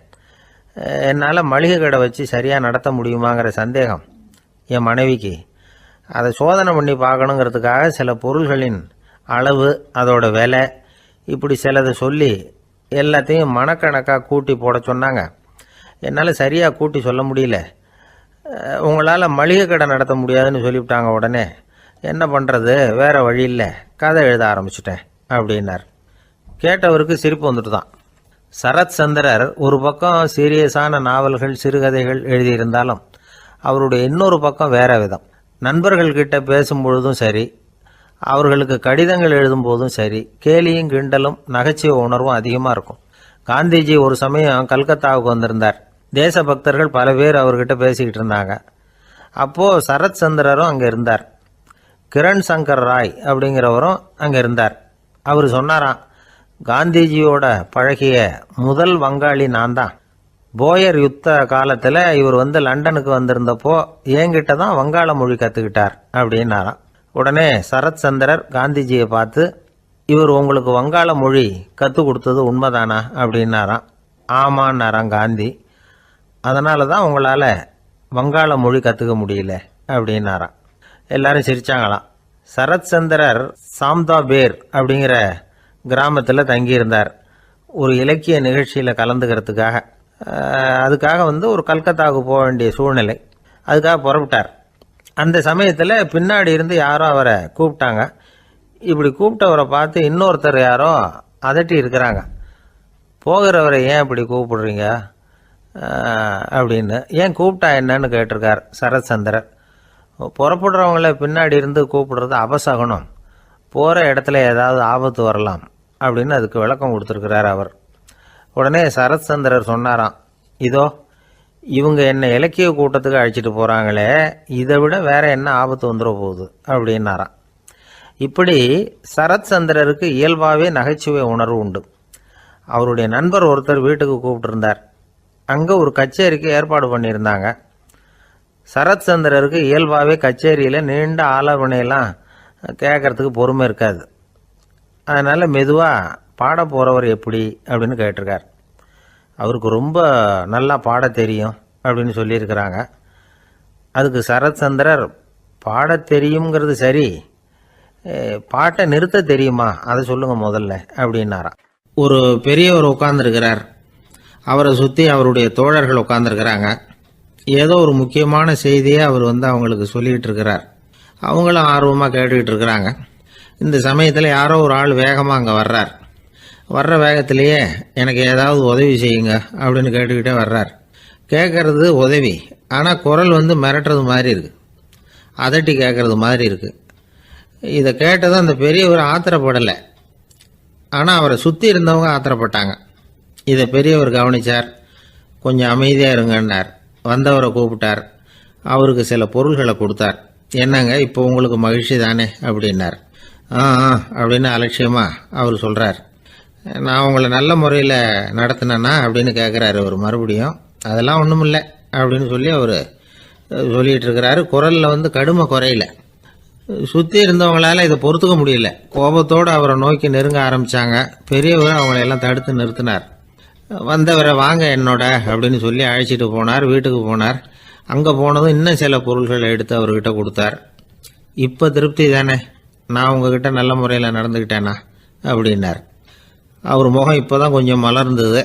என்னால் மளிகை கடை வச்சு சரியாக நடத்த முடியுமாங்கிற சந்தேகம் என் மனைவிக்கு. அதை சோதனை பண்ணி பார்க்கணுங்கிறதுக்காக சில பொருள்களின் அளவு, அதோட விலை, இப்படி சிலதை சொல்லி எல்லாத்தையும் மனக்கணக்காக கூட்டி போட சொன்னாங்க. என்னால் சரியாக கூட்டி சொல்ல முடியல. உங்களால் மளிகை கடை நடத்த முடியாதுன்னு சொல்லிவிட்டாங்க. உடனே என்ன பண்ணுறது, வேறு வழி இல்லை, கதை எழுத ஆரம்பிச்சிட்டேன் அப்படின்னார். கேட்டவருக்கு சிரிப்பு வந்துட்டு தான். சரத் சந்திரர் ஒரு பக்கம் சீரியஸான நாவல்கள், சிறுகதைகள் எழுதியிருந்தாலும் அவருடைய இன்னொரு பக்கம் வேற விதம். நண்பர்கள்கிட்ட பேசும்பொழுதும் சரி, அவர்களுக்கு கடிதங்கள் எழுதும் போதும் சரி, கேலியும் கிண்டலும் நகைச்சுவை உணர்வும் அதிகமாக இருக்கும். காந்திஜி ஒரு சமயம் கல்கத்தாவுக்கு வந்திருந்தார். தேசபக்தர்கள் பல பேர் அவர்கிட்ட பேசிக்கிட்டு இருந்தாங்க. அப்போது சரத் சந்திரரும் அங்கே இருந்தார். கிரண் சங்கர் ராய் அப்படிங்கிறவரும் அங்கே இருந்தார். அவர் சொன்னாராம், காந்திஜியோட பழகிய முதல் வங்காளி நான் தான். போயர் யுத்த காலத்தில் இவர் லண்டனுக்கு வந்திருந்தப்போ என்கிட்ட தான் வங்காள மொழி கற்றுக்கிட்டார் அப்படின்னாராம். உடனே சரத் சந்திரர் காந்திஜியை பார்த்து, இவர் உங்களுக்கு வங்காள மொழி கற்றுக் கொடுத்தது உண்மைதானா அப்படின்னாராம். ஆமான்னாராம் காந்தி. அதனால தான் உங்களால் வங்காள மொழி கற்றுக்க முடியல அப்படின்னாராம். எல்லாரும் சிரிச்சாங்களாம். சரத் சந்திரர் சாம்தாபேர் அப்படிங்கிற கிராமத்தில் தங்கியிருந்தார் ஒரு இலக்கிய நிகழ்ச்சியில் கலந்துக்கிறதுக்காக. அதுக்காக ஒரு கல்கத்தாவுக்கு போக வேண்டிய சூழ்நிலை. அதுக்காக புறப்பட்டார். அந்த சமயத்தில் பின்னாடி இருந்து யாரோ அவரை கூப்பிட்டாங்க. இப்படி கூப்பிட்டவரை பார்த்து இன்னொருத்தர் யாரோ அதட்டி இருக்கிறாங்க. போகிறவரை ஏன் இப்படி கூப்பிடுறீங்க அப்படின்னு. ஏன் கூப்பிட்டா என்னன்னு கேட்டிருக்கார் சரத் சந்திரர். புறப்படுறவங்கள பின்னாடி இருந்து கூப்பிடுறது அபசகுனம், போகிற இடத்துல ஏதாவது ஆபத்து வரலாம் அப்படின்னு அதுக்கு விளக்கம் கொடுத்துருக்கிறார் அவர். உடனே சரத் சந்திரர் சொன்னாராம், இதோ இவங்க என்னை இலக்கிய கூட்டத்துக்கு அழைச்சிட்டு போகிறாங்களே, இதை விட வேற என்ன ஆபத்து வந்துட போகுது அப்படின்னாராம். இப்படி சரத் சந்திரருக்கு இயல்பாகவே நகைச்சுவை உணர்வு உண்டு. அவருடைய நண்பர் ஒருத்தர் வீட்டுக்கு கூப்பிட்டுருந்தார். அங்கே ஒரு கச்சேரிக்கு ஏற்பாடு பண்ணியிருந்தாங்க. சரத் சந்திரருக்கு இயல்பாகவே கச்சேரியில் நீண்ட ஆலோசனையெல்லாம் கேட்கறதுக்கு பொறுமை இருக்காது. அதனால் மெதுவாக பாட போகிறவர் எப்படி அப்படின்னு கேட்டிருக்கார். அவருக்கு ரொம்ப நல்லா பாட தெரியும் அப்படின்னு சொல்லியிருக்கிறாங்க. அதுக்கு சரத் சந்திரர், பாட தெரியுங்கிறது சரி, பாட்டை நிறுத்த தெரியுமா அதை சொல்லுங்கள் முதல்ல அப்படின்னாராம். ஒரு பெரியவர் உட்கார்ந்துருக்கிறார். அவரை சுற்றி அவருடைய தோழர்கள் உட்கார்ந்துருக்கிறாங்க. ஏதோ ஒரு முக்கியமான செய்தியை அவர் அவங்களுக்கு சொல்லிக்கிட்டு இருக்கிறார். அவங்களும் ஆர்வமாக கேட்டுக்கிட்டு இருக்கிறாங்க. இந்த சமயத்தில் யாரோ ஒரு ஆள் வேகமாக அங்கே வர்றார். வர்ற வேகத்திலேயே எனக்கு ஏதாவது உதவி செய்யுங்க அப்படின்னு கேட்டுக்கிட்டே வர்றார். கேட்கறது உதவி, ஆனால் குரல் மிரட்டுறது மாதிரி இருக்குது, அதட்டி கேட்கறது மாதிரி இருக்குது. இதை கேட்டதும் அந்த பெரியவர் ஆத்திரப்படலை, ஆனால் அவரை சுற்றி இருந்தவங்க ஆத்திரப்பட்டாங்க. இதை பெரியவர் கவனித்தார். கொஞ்சம் அமைதியாக இருங்கன்னார். வந்தவரை கூப்பிட்டார். அவருக்கு சில பொருள்களை கொடுத்தார். என்னங்க இப்போ உங்களுக்கு மகிழ்ச்சி தானே அப்படின்னார். ஆ அப்படின்னு அலட்சியமாக அவர் சொல்கிறார். நான் உங்களை நல்ல முறையில் நடத்தினேன்னா அப்படின்னு கேட்குறாரு அவர் மறுபடியும். அதெல்லாம் ஒன்றும் இல்லை அப்படின்னு சொல்லி அவர் சொல்லிகிட்டு இருக்கிறாரு. குரலில் கடுமை குறையில. சுற்றி இருந்தவங்களால இதை பொறுத்துக்க முடியல. கோபத்தோடு அவரை நோக்கி நெருங்க ஆரம்பித்தாங்க. பெரியவர் அவங்களையெல்லாம் தடுத்து நிறுத்தினார். வந்தவரை வாங்க என்னோட அப்படின்னு சொல்லி அழைச்சிட்டு போனார். வீட்டுக்கு போனார். அங்கே போனதும் இன்னும் சில பொருள்களை எடுத்து அவர்கிட்ட கொடுத்தார். இப்போ திருப்தி தானே, நான் உங்ககிட்ட நல்ல முறையில் நடந்துக்கிட்டேனா அப்படின்னார். அவர் முகம் இப்போ தான் கொஞ்சம் மலர்ந்தது.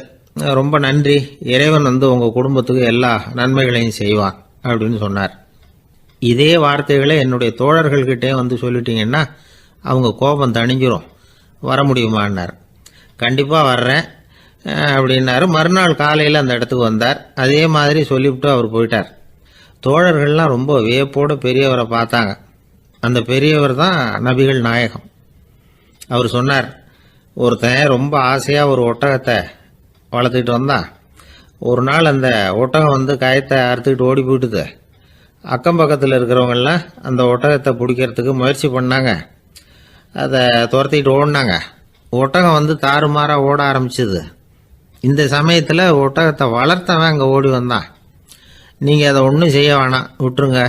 ரொம்ப நன்றி, இறைவன் உங்கள் குடும்பத்துக்கு எல்லா நன்மைகளையும் செய்வான் அப்படின்னு சொன்னார். இதே வார்த்தைகளை என்னுடைய தோழர்கள்கிட்டே சொல்லிட்டீங்கன்னா அவங்க கோபம் தணிஞ்சிரும், வர முடியுமான்னார். கண்டிப்பாக வர்றேன் அப்படின்னாரு. மறுநாள் காலையில் அந்த இடத்துக்கு வந்தார். அதே மாதிரி சொல்லிவிட்டு அவர் போயிட்டார். தோழர்கள்லாம் ரொம்ப வியப்போடு பெரியவரை பார்த்தாங்க. அந்த பெரியவர் தான் நபிகள் நாயகம். அவர் சொன்னார், ஒருத்தன் ரொம்ப ஆசையாக ஒரு ஒட்டகத்தை வளர்த்துக்கிட்டு வந்தான். ஒரு நாள் அந்த ஒட்டகம் கயத்தை அறுத்துக்கிட்டு ஓடி போயிட்டுது. அக்கம் பக்கத்தில் இருக்கிறவங்கெல்லாம் அந்த ஒட்டகத்தை பிடிக்கிறதுக்கு முயற்சி பண்ணாங்க. அதை துரத்திக்கிட்டு ஓடினாங்க. ஒட்டகம் தாறுமாறாக ஓட ஆரம்பிச்சிது. இந்த சமயத்தில் ஒட்டகத்தை வளர்த்தவன் அங்கே ஓடி வந்தான். நீங்கள் அதை ஒன்றும் செய்ய வேணாம், விட்டுருங்க.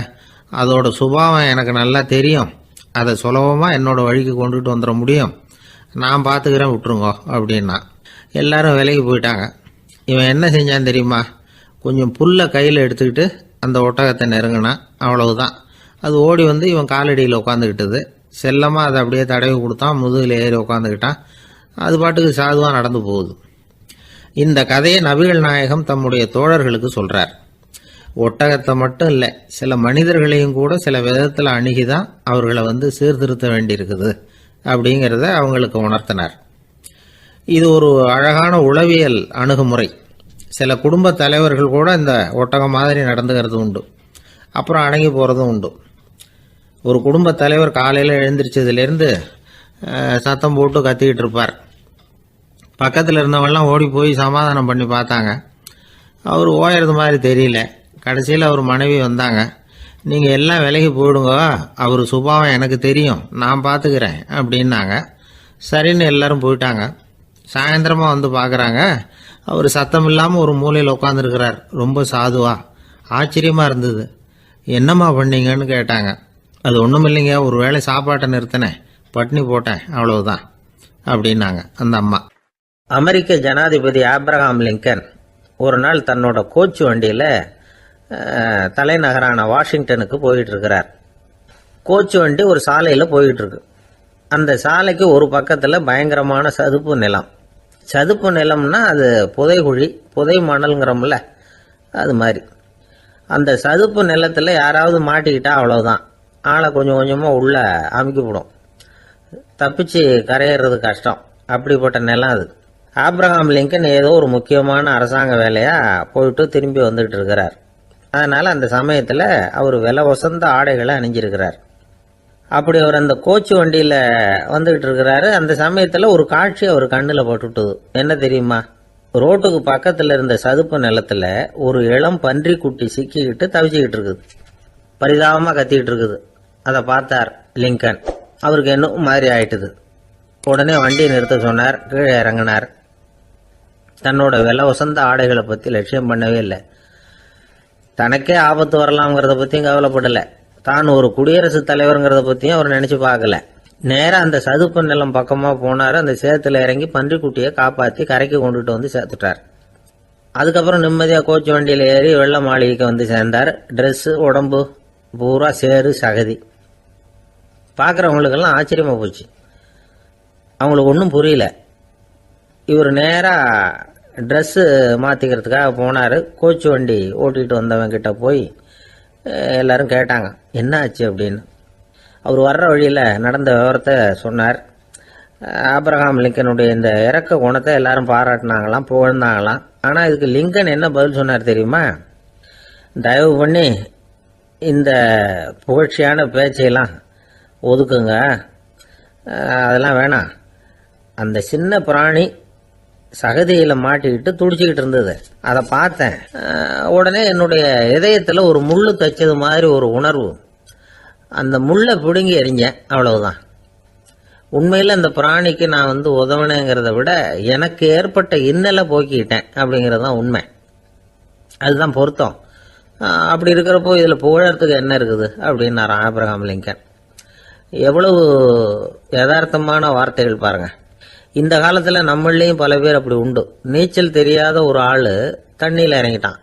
அதோட சுபாவம் எனக்கு நல்லா தெரியும். அதை சுலபமாக என்னோட வழிக்கு கொண்டுட்டு வந்துட முடியும். நான் பார்த்துக்கிறேன், விட்டுருங்கோ அப்படின்னா. எல்லாரும் விலைக்கு போயிட்டாங்க. இவன் என்ன செஞ்சான் தெரியுமா? கொஞ்சம் புல்லை கையில் எடுத்துக்கிட்டு அந்த ஒட்டகத்தை நெருங்கினான். அவ்வளவுதான். அது ஓடி இவன் காலடியில் உட்காந்துக்கிட்டது. செல்லமாக அதை அப்படியே தடவி கொடுத்தான். முதுகில் ஏறி உட்காந்துக்கிட்டான். அது பாட்டுக்கு சாதுவாக நடந்து போகுது. இந்த கதையை நபிகள் நாயகம் தம்முடைய தோழர்களுக்கு சொல்கிறார். ஒட்டகத்தை மட்டும் இல்லை, சில மனிதர்களையும் கூட சில விதத்தில் அணுகிதான் அவர்களை சீர்திருத்த வேண்டியிருக்குது அப்படிங்கிறத அவங்களுக்கு உணர்த்தினார். இது ஒரு அழகான உளவியல் அணுகுமுறை. சில குடும்ப தலைவர்கள் கூட இந்த ஒட்டகம் மாதிரி நடந்துக்கிறது உண்டு. அப்புறம் அடங்கி போகிறதும் உண்டு. ஒரு குடும்ப தலைவர் காலையில் எழுந்திரிச்சதுலேருந்து சத்தம் போட்டு கத்திக்கிட்டு இருப்பார். பக்கத்தில் இருந்தவங்கெல்லாம் ஓடி போய் சமாதானம் பண்ணி பார்த்தாங்க. அவர் ஓயறது மாதிரி தெரியல. கடைசியில் அவர் மனைவி வந்தாங்க. நீங்கள் எல்லாம் விலகி போயிடுங்க, அவர் சுபாவம் எனக்கு தெரியும், நான் பார்த்துக்கிறேன் அப்படின்னாங்க. சரின்னு எல்லாரும் போயிட்டாங்க. சாயந்தரமாக பார்க்குறாங்க, அவர் சத்தம் இல்லாமல் ஒரு மூலையில் உட்காந்துருக்கிறார். ரொம்ப சாதுவா. ஆச்சரியமாக இருந்தது. என்னம்மா பண்ணீங்கன்னு கேட்டாங்க. அது ஒன்றும் இல்லைங்க, ஒரு வேளை சாப்பாட்டை நிறுத்தினேன், பட்னி போட்டேன், அவ்வளவுதான் அப்படின்னாங்க அந்த அம்மா. அமெரிக்க ஜனாதிபதி ஆப்ரஹாம் லிங்கன் ஒரு நாள் தன்னோட கோச்சு வண்டியில் தலைநகரான வாஷிங்டனுக்கு போயிட்டு இருக்கிறார். கோச்சு வண்டி ஒரு சாலையில் போயிட்டு இருக்கு. அந்த சாலைக்கு ஒரு பக்கத்தில் பயங்கரமான சதுப்பு நிலம். சதுப்பு நிலம்னா அது புதைகுழி, புதை மணல்ங்கிறோம்ல, அது மாதிரி. அந்த சதுப்பு நிலத்தில் யாராவது மாட்டிக்கிட்டா அவ்வளோதான், ஆளை கொஞ்சம் கொஞ்சமாக உள்ள அமுக்கிவிடும். தப்பிச்சு கரையேறது கஷ்டம். அப்படிப்பட்ட நிலம் அது. ஆப்ரஹாம் லிங்கன் ஏதோ ஒரு முக்கியமான அரசாங்க வேலையாக போயிட்டு திரும்பி வந்துகிட்டு இருக்கிறார். அதனால் அந்த சமயத்தில் அவர் விலை வசந்த ஆடைகளை அணிஞ்சிருக்கிறார். அப்படி அவர் அந்த கோச்சு வண்டியில் வந்துகிட்டு இருக்கிறாரு. அந்த சமயத்தில் ஒரு காட்சி அவர் கண்ணில் பட்டுட்டுது. என்ன தெரியுமா? ரோட்டுக்கு பக்கத்தில் இருந்த சதுப்பு நிலத்தில் ஒரு இளம் பன்றி குட்டி சிக்கிக்கிட்டு தவிச்சிக்கிட்டு இருக்குது. பரிதாபமாக கத்திக்கிட்டு இருக்குது. அதை பார்த்தார் லிங்கன். அவருக்கு என்ன மாதிரி ஆயிட்டுது. உடனே வண்டியை நிறுத்த சொன்னார். கீழே இறங்கினார். தன்னோட விலை வசந்த ஆடைகளை பற்றி லட்சியம் பண்ணவே இல்லை. தனக்கே ஆபத்து வரலாம்ங்கிறத பற்றியும் கவலைப்படலை. தான் ஒரு குடியரசுத் தலைவருங்கிறத பற்றியும் அவர் நினச்சி பார்க்கல. நேராக அந்த சதுப்பு நிலம் பக்கமாக போனார். அந்த சேத்துல இறங்கி பன்றிக்குட்டியை காப்பாற்றி கரைக்கு கொண்டுட்டு சேர்த்துட்டார். அதுக்கப்புறம் நிம்மதியாக கோச்சு வண்டியில் ஏறி வெள்ள மாளிகைக்கு சேர்ந்தார். ட்ரெஸ்ஸு உடம்பு பூரா சேறு சகதி. பார்க்குறவங்களுக்கெல்லாம் ஆச்சரியமாக போச்சு. அவங்களுக்கு ஒன்றும் புரியல. இவர் நேராக ட்ரெஸ்ஸு மாற்றிக்கிறதுக்காக போனார். கோச்சு வண்டி ஓட்டிகிட்டு வந்தவங்கிட்ட போய் எல்லாரும் கேட்டாங்க என்ன ஆச்சு அப்படின்னு. அவர் வர்ற வழியில் நடந்த விவரத்தை சொன்னார். ஆப்ரஹாம் லிங்கனுடைய இந்த இறக்க குணத்தை எல்லாரும் பாராட்டினாங்களாம், புகழ்ந்தாங்களாம். ஆனால் இதுக்கு லிங்கன் என்ன பதில் சொன்னார் தெரியுமா? தயவு பண்ணி இந்த புகழ்ச்சியான பேச்சையெல்லாம் ஒதுக்குங்க, அதெல்லாம் வேணாம். அந்த சின்ன பிராணி சகதியில் மாட்டிக்கிட்டு துடிச்சிக்கிட்டு இருந்தது. அதை பார்த்தேன். உடனே என்னுடைய இதயத்தில் ஒரு முள்ளு தைச்சது மாதிரி ஒரு உணர்வு. அந்த முள்ளை பிடுங்கி எறிஞ்சேன், அவ்வளவுதான். உண்மையில் அந்த பிராணிக்கு நான் உதவினேங்கிறத விட எனக்கு ஏற்பட்ட இன்னலை போக்கிக்கிட்டேன் அப்படிங்கிறது தான் உண்மை. அதுதான் பொருத்தம். அப்படி இருக்கிறப்போ இதில் புகழறதுக்கு என்ன இருக்குது அப்படின்னாராம் ஆபிரகாம் லிங்கன். எவ்வளவு யதார்த்தமான வார்த்தைகள் பாருங்க. இந்த காலத்தில் நம்மளையும் பல பேர் அப்படி உண்டு. நீச்சல் தெரியாத ஒரு ஆள் தண்ணியில் இறங்கிட்டான்.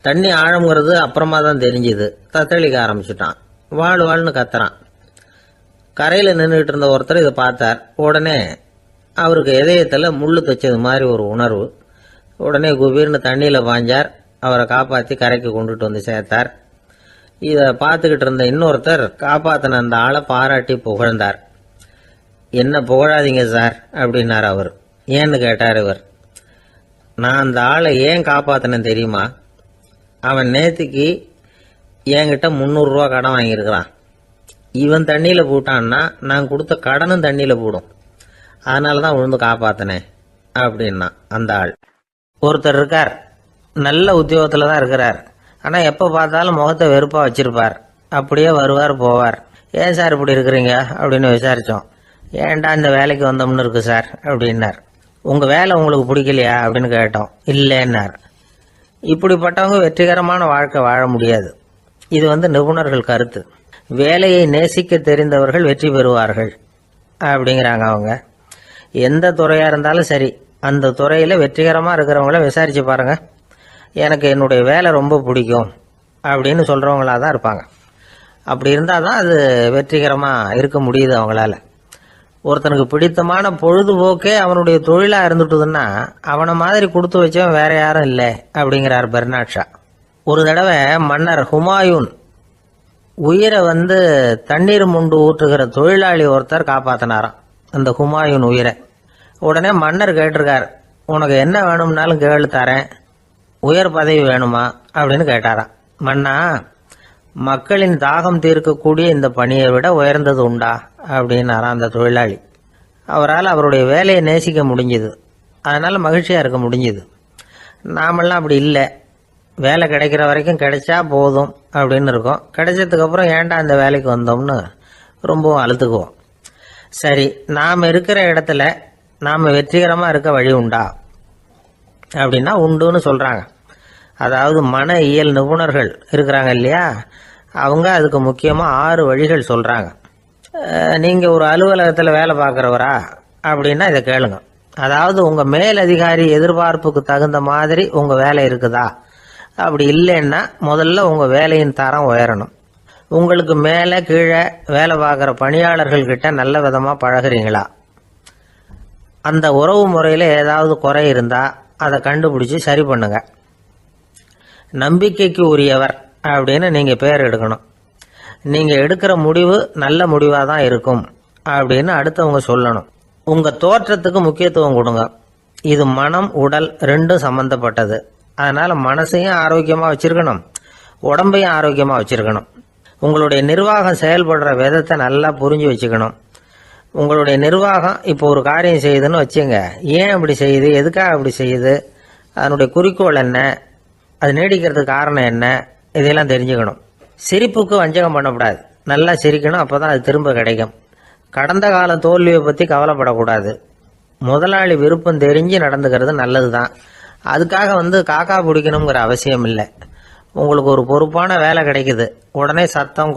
தண்ணி ஆழங்கிறது அப்புறமா தான் தெரிஞ்சுது. தத்தளிக்க ஆரம்பிச்சுட்டான். வாழ்னு கத்துறான். கரையில் நின்றுட்டு இருந்த ஒருத்தர் இதை பார்த்தார். உடனே அவருக்கு இதயத்தில் முள்ளு தைச்சது மாதிரி ஒரு உணர்வு. உடனே குபீர்னு தண்ணியில் பாஞ்சார். அவரை காப்பாற்றி கரைக்கு கொண்டுட்டு வந்து சேர்த்தார். இதை பார்த்துக்கிட்டு இருந்த இன்னொருத்தர் காப்பாற்றின அந்த ஆளை பாராட்டி புகழ்ந்தார். என்ன புகழாதீங்க சார் அப்படின்னார் அவர். ஏன்னு கேட்டார் இவர். நான் அந்த ஆளை ஏன் காப்பாற்றினேன் தெரியுமா? அவன் நேற்றுக்கு என்கிட்ட 300 ரூபா கடன் வாங்கியிருக்கிறான். இவன் தண்ணியில் போட்டான்னா நான் கொடுத்த கடனும் தண்ணியில் போடும். அதனால தான் விழுந்து காப்பாற்றினேன் அப்படின்னா அந்த ஆள். ஒருத்தர் இருக்கார், நல்ல உத்தியோகத்தில் தான் இருக்கிறார். ஆனால் எப்போ பார்த்தாலும் முகத்தை வெறுப்பாக வச்சிருப்பார். அப்படியே வருவார் போவார். ஏன் சார் இப்படி இருக்கிறீங்க அப்படின்னு விசாரித்தோம். ஏன்டா இந்த வேலைக்கு வந்தோம்னு இருக்கு சார் அப்படின்னார். உங்கள் வேலை உங்களுக்கு பிடிக்கலையா அப்படின்னு கேட்டோம். இல்லைன்னார். இப்படிப்பட்டவங்க வெற்றிகரமான வாழ்க்கை வாழ முடியாது. இது நிபுணர்கள் கருத்து. வேலையை நேசிக்க தெரிந்தவர்கள் வெற்றி பெறுவார்கள் அப்படிங்கிறாங்க அவங்க. எந்த துறையாக இருந்தாலும் சரி, அந்த துறையில் வெற்றிகரமாக இருக்கிறவங்கள விசாரித்து பாருங்க. எனக்கு என்னுடைய வேலை ரொம்ப பிடிக்கும் அப்படின்னு சொல்கிறவங்களா தான் இருப்பாங்க. அப்படி இருந்தால் தான் அது வெற்றிகரமாக இருக்க முடியுது அவங்களால. ஒருத்தனுக்கு பிடித்தமான பொழுதுபோக்கே அவனுடைய தொழிலாக இருந்துட்டுதுன்னா அவனை மாதிரி கொடுத்து வச்சவன் வேற யாரும் இல்லை அப்படிங்கிறார் பெர்னாட் ஷா. ஒரு தடவை மன்னர் ஹுமாயூன் உயிரை தண்ணீர் முண்டு ஊற்றுகிற தொழிலாளி ஒருத்தர் காப்பாற்றினாராம் அந்த ஹுமாயூன் உயிரை. உடனே மன்னர் கேட்டிருக்கார், உனக்கு என்ன வேணும்னாலும் கேளு தரேன், உயர் பதவி வேணுமா அப்படின்னு கேட்டாராம். மன்னா, மக்களின் தாகம் தீர்க்கக்கூடிய இந்த பணியை விட உயர்ந்தது உண்டா அப்படின்னாராம் அந்த தொழிலாளி. அவரால் அவருடைய வேலையை நேசிக்க முடிஞ்சுது. அதனால் மகிழ்ச்சியாக இருக்க முடிஞ்சுது. நாமெல்லாம் அப்படி இல்லை. வேலை கிடைக்கிற வரைக்கும் கிடைச்சா போதும் அப்படின்னு இருக்கோம். கிடைச்சதுக்கப்புறம் ஏன்டா அந்த வேலைக்கு வந்தோம்னு ரொம்பவும் அழுத்துக்குவோம். சரி, நாம் இருக்கிற இடத்துல நாம் வெற்றிகரமாக இருக்க வழி உண்டா அப்படின்னா உண்டுன்னு சொல்கிறாங்க. அதாவது மன இயல் நிபுணர்கள் இருக்கிறாங்க இல்லையா, அவங்க அதுக்கு முக்கியமாக 6 வழிகள் சொல்கிறாங்க. நீங்கள் ஒரு அலுவலகத்தில் வேலை பார்க்குறவரா அப்படின்னா இதை கேளுங்க. அதாவது உங்கள் மேலதிகாரி எதிர்பார்ப்புக்கு தகுந்த மாதிரி உங்கள் வேலை இருக்குதா? அப்படி இல்லைன்னா முதல்ல உங்கள் வேலையின் தரம் உயரணும். உங்களுக்கு மேலே கீழே வேலை பார்க்குற பணியாளர்கள்கிட்ட நல்ல விதமாக பழகிறீங்களா? அந்த உறவு முறையில் ஏதாவது குறை இருந்தால் அதை கண்டுபிடிச்சி சரி பண்ணுங்க. நம்பிக்கைக்கு உரியவர் அப்படின்னு நீங்கள் பேர் எடுக்கணும். நீங்கள் எடுக்கிற முடிவு நல்ல முடிவாக தான் இருக்கும் அப்படின்னு அடுத்தவங்க சொல்லணும். உங்கள் தோற்றத்துக்கு முக்கியத்துவம் கொடுங்க. இது மனம் உடல் ரெண்டும் சம்பந்தப்பட்டது. அதனால் மனசையும் ஆரோக்கியமாக வச்சுருக்கணும், உடம்பையும் ஆரோக்கியமாக வச்சுருக்கணும். உங்களுடைய நிர்வாகம் செயல்படுற விதத்தை நல்லா புரிஞ்சு வச்சுக்கணும். உங்களுடைய நிர்வாகம் இப்போ ஒரு காரியம் செய்யுதுன்னு வச்சுங்க, ஏன் அப்படி செய்யுது, எதுக்காக அப்படி செய்யுது, அதனுடைய குறிக்கோள் என்ன, அது நீடிக்கிறதுக்கு காரணம் என்ன, இதையெல்லாம் தெரிஞ்சுக்கணும். சிரிப்புக்கு வஞ்சகம் பண்ணக்கூடாது. நல்லா சிரிக்கணும், அப்போ தான் அது திரும்ப கிடைக்கும். கடந்த கால தோல்வியை பற்றி கவலைப்படக்கூடாது. முதலாளி விருப்பம் தெரிஞ்சு நடந்துக்கிறது நல்லது தான். அதுக்காக காக்கா பிடிக்கணுங்கிற அவசியம் இல்லை. உங்களுக்கு ஒரு பொறுப்பான வேலை கிடைக்குது, உடனே சத்தம்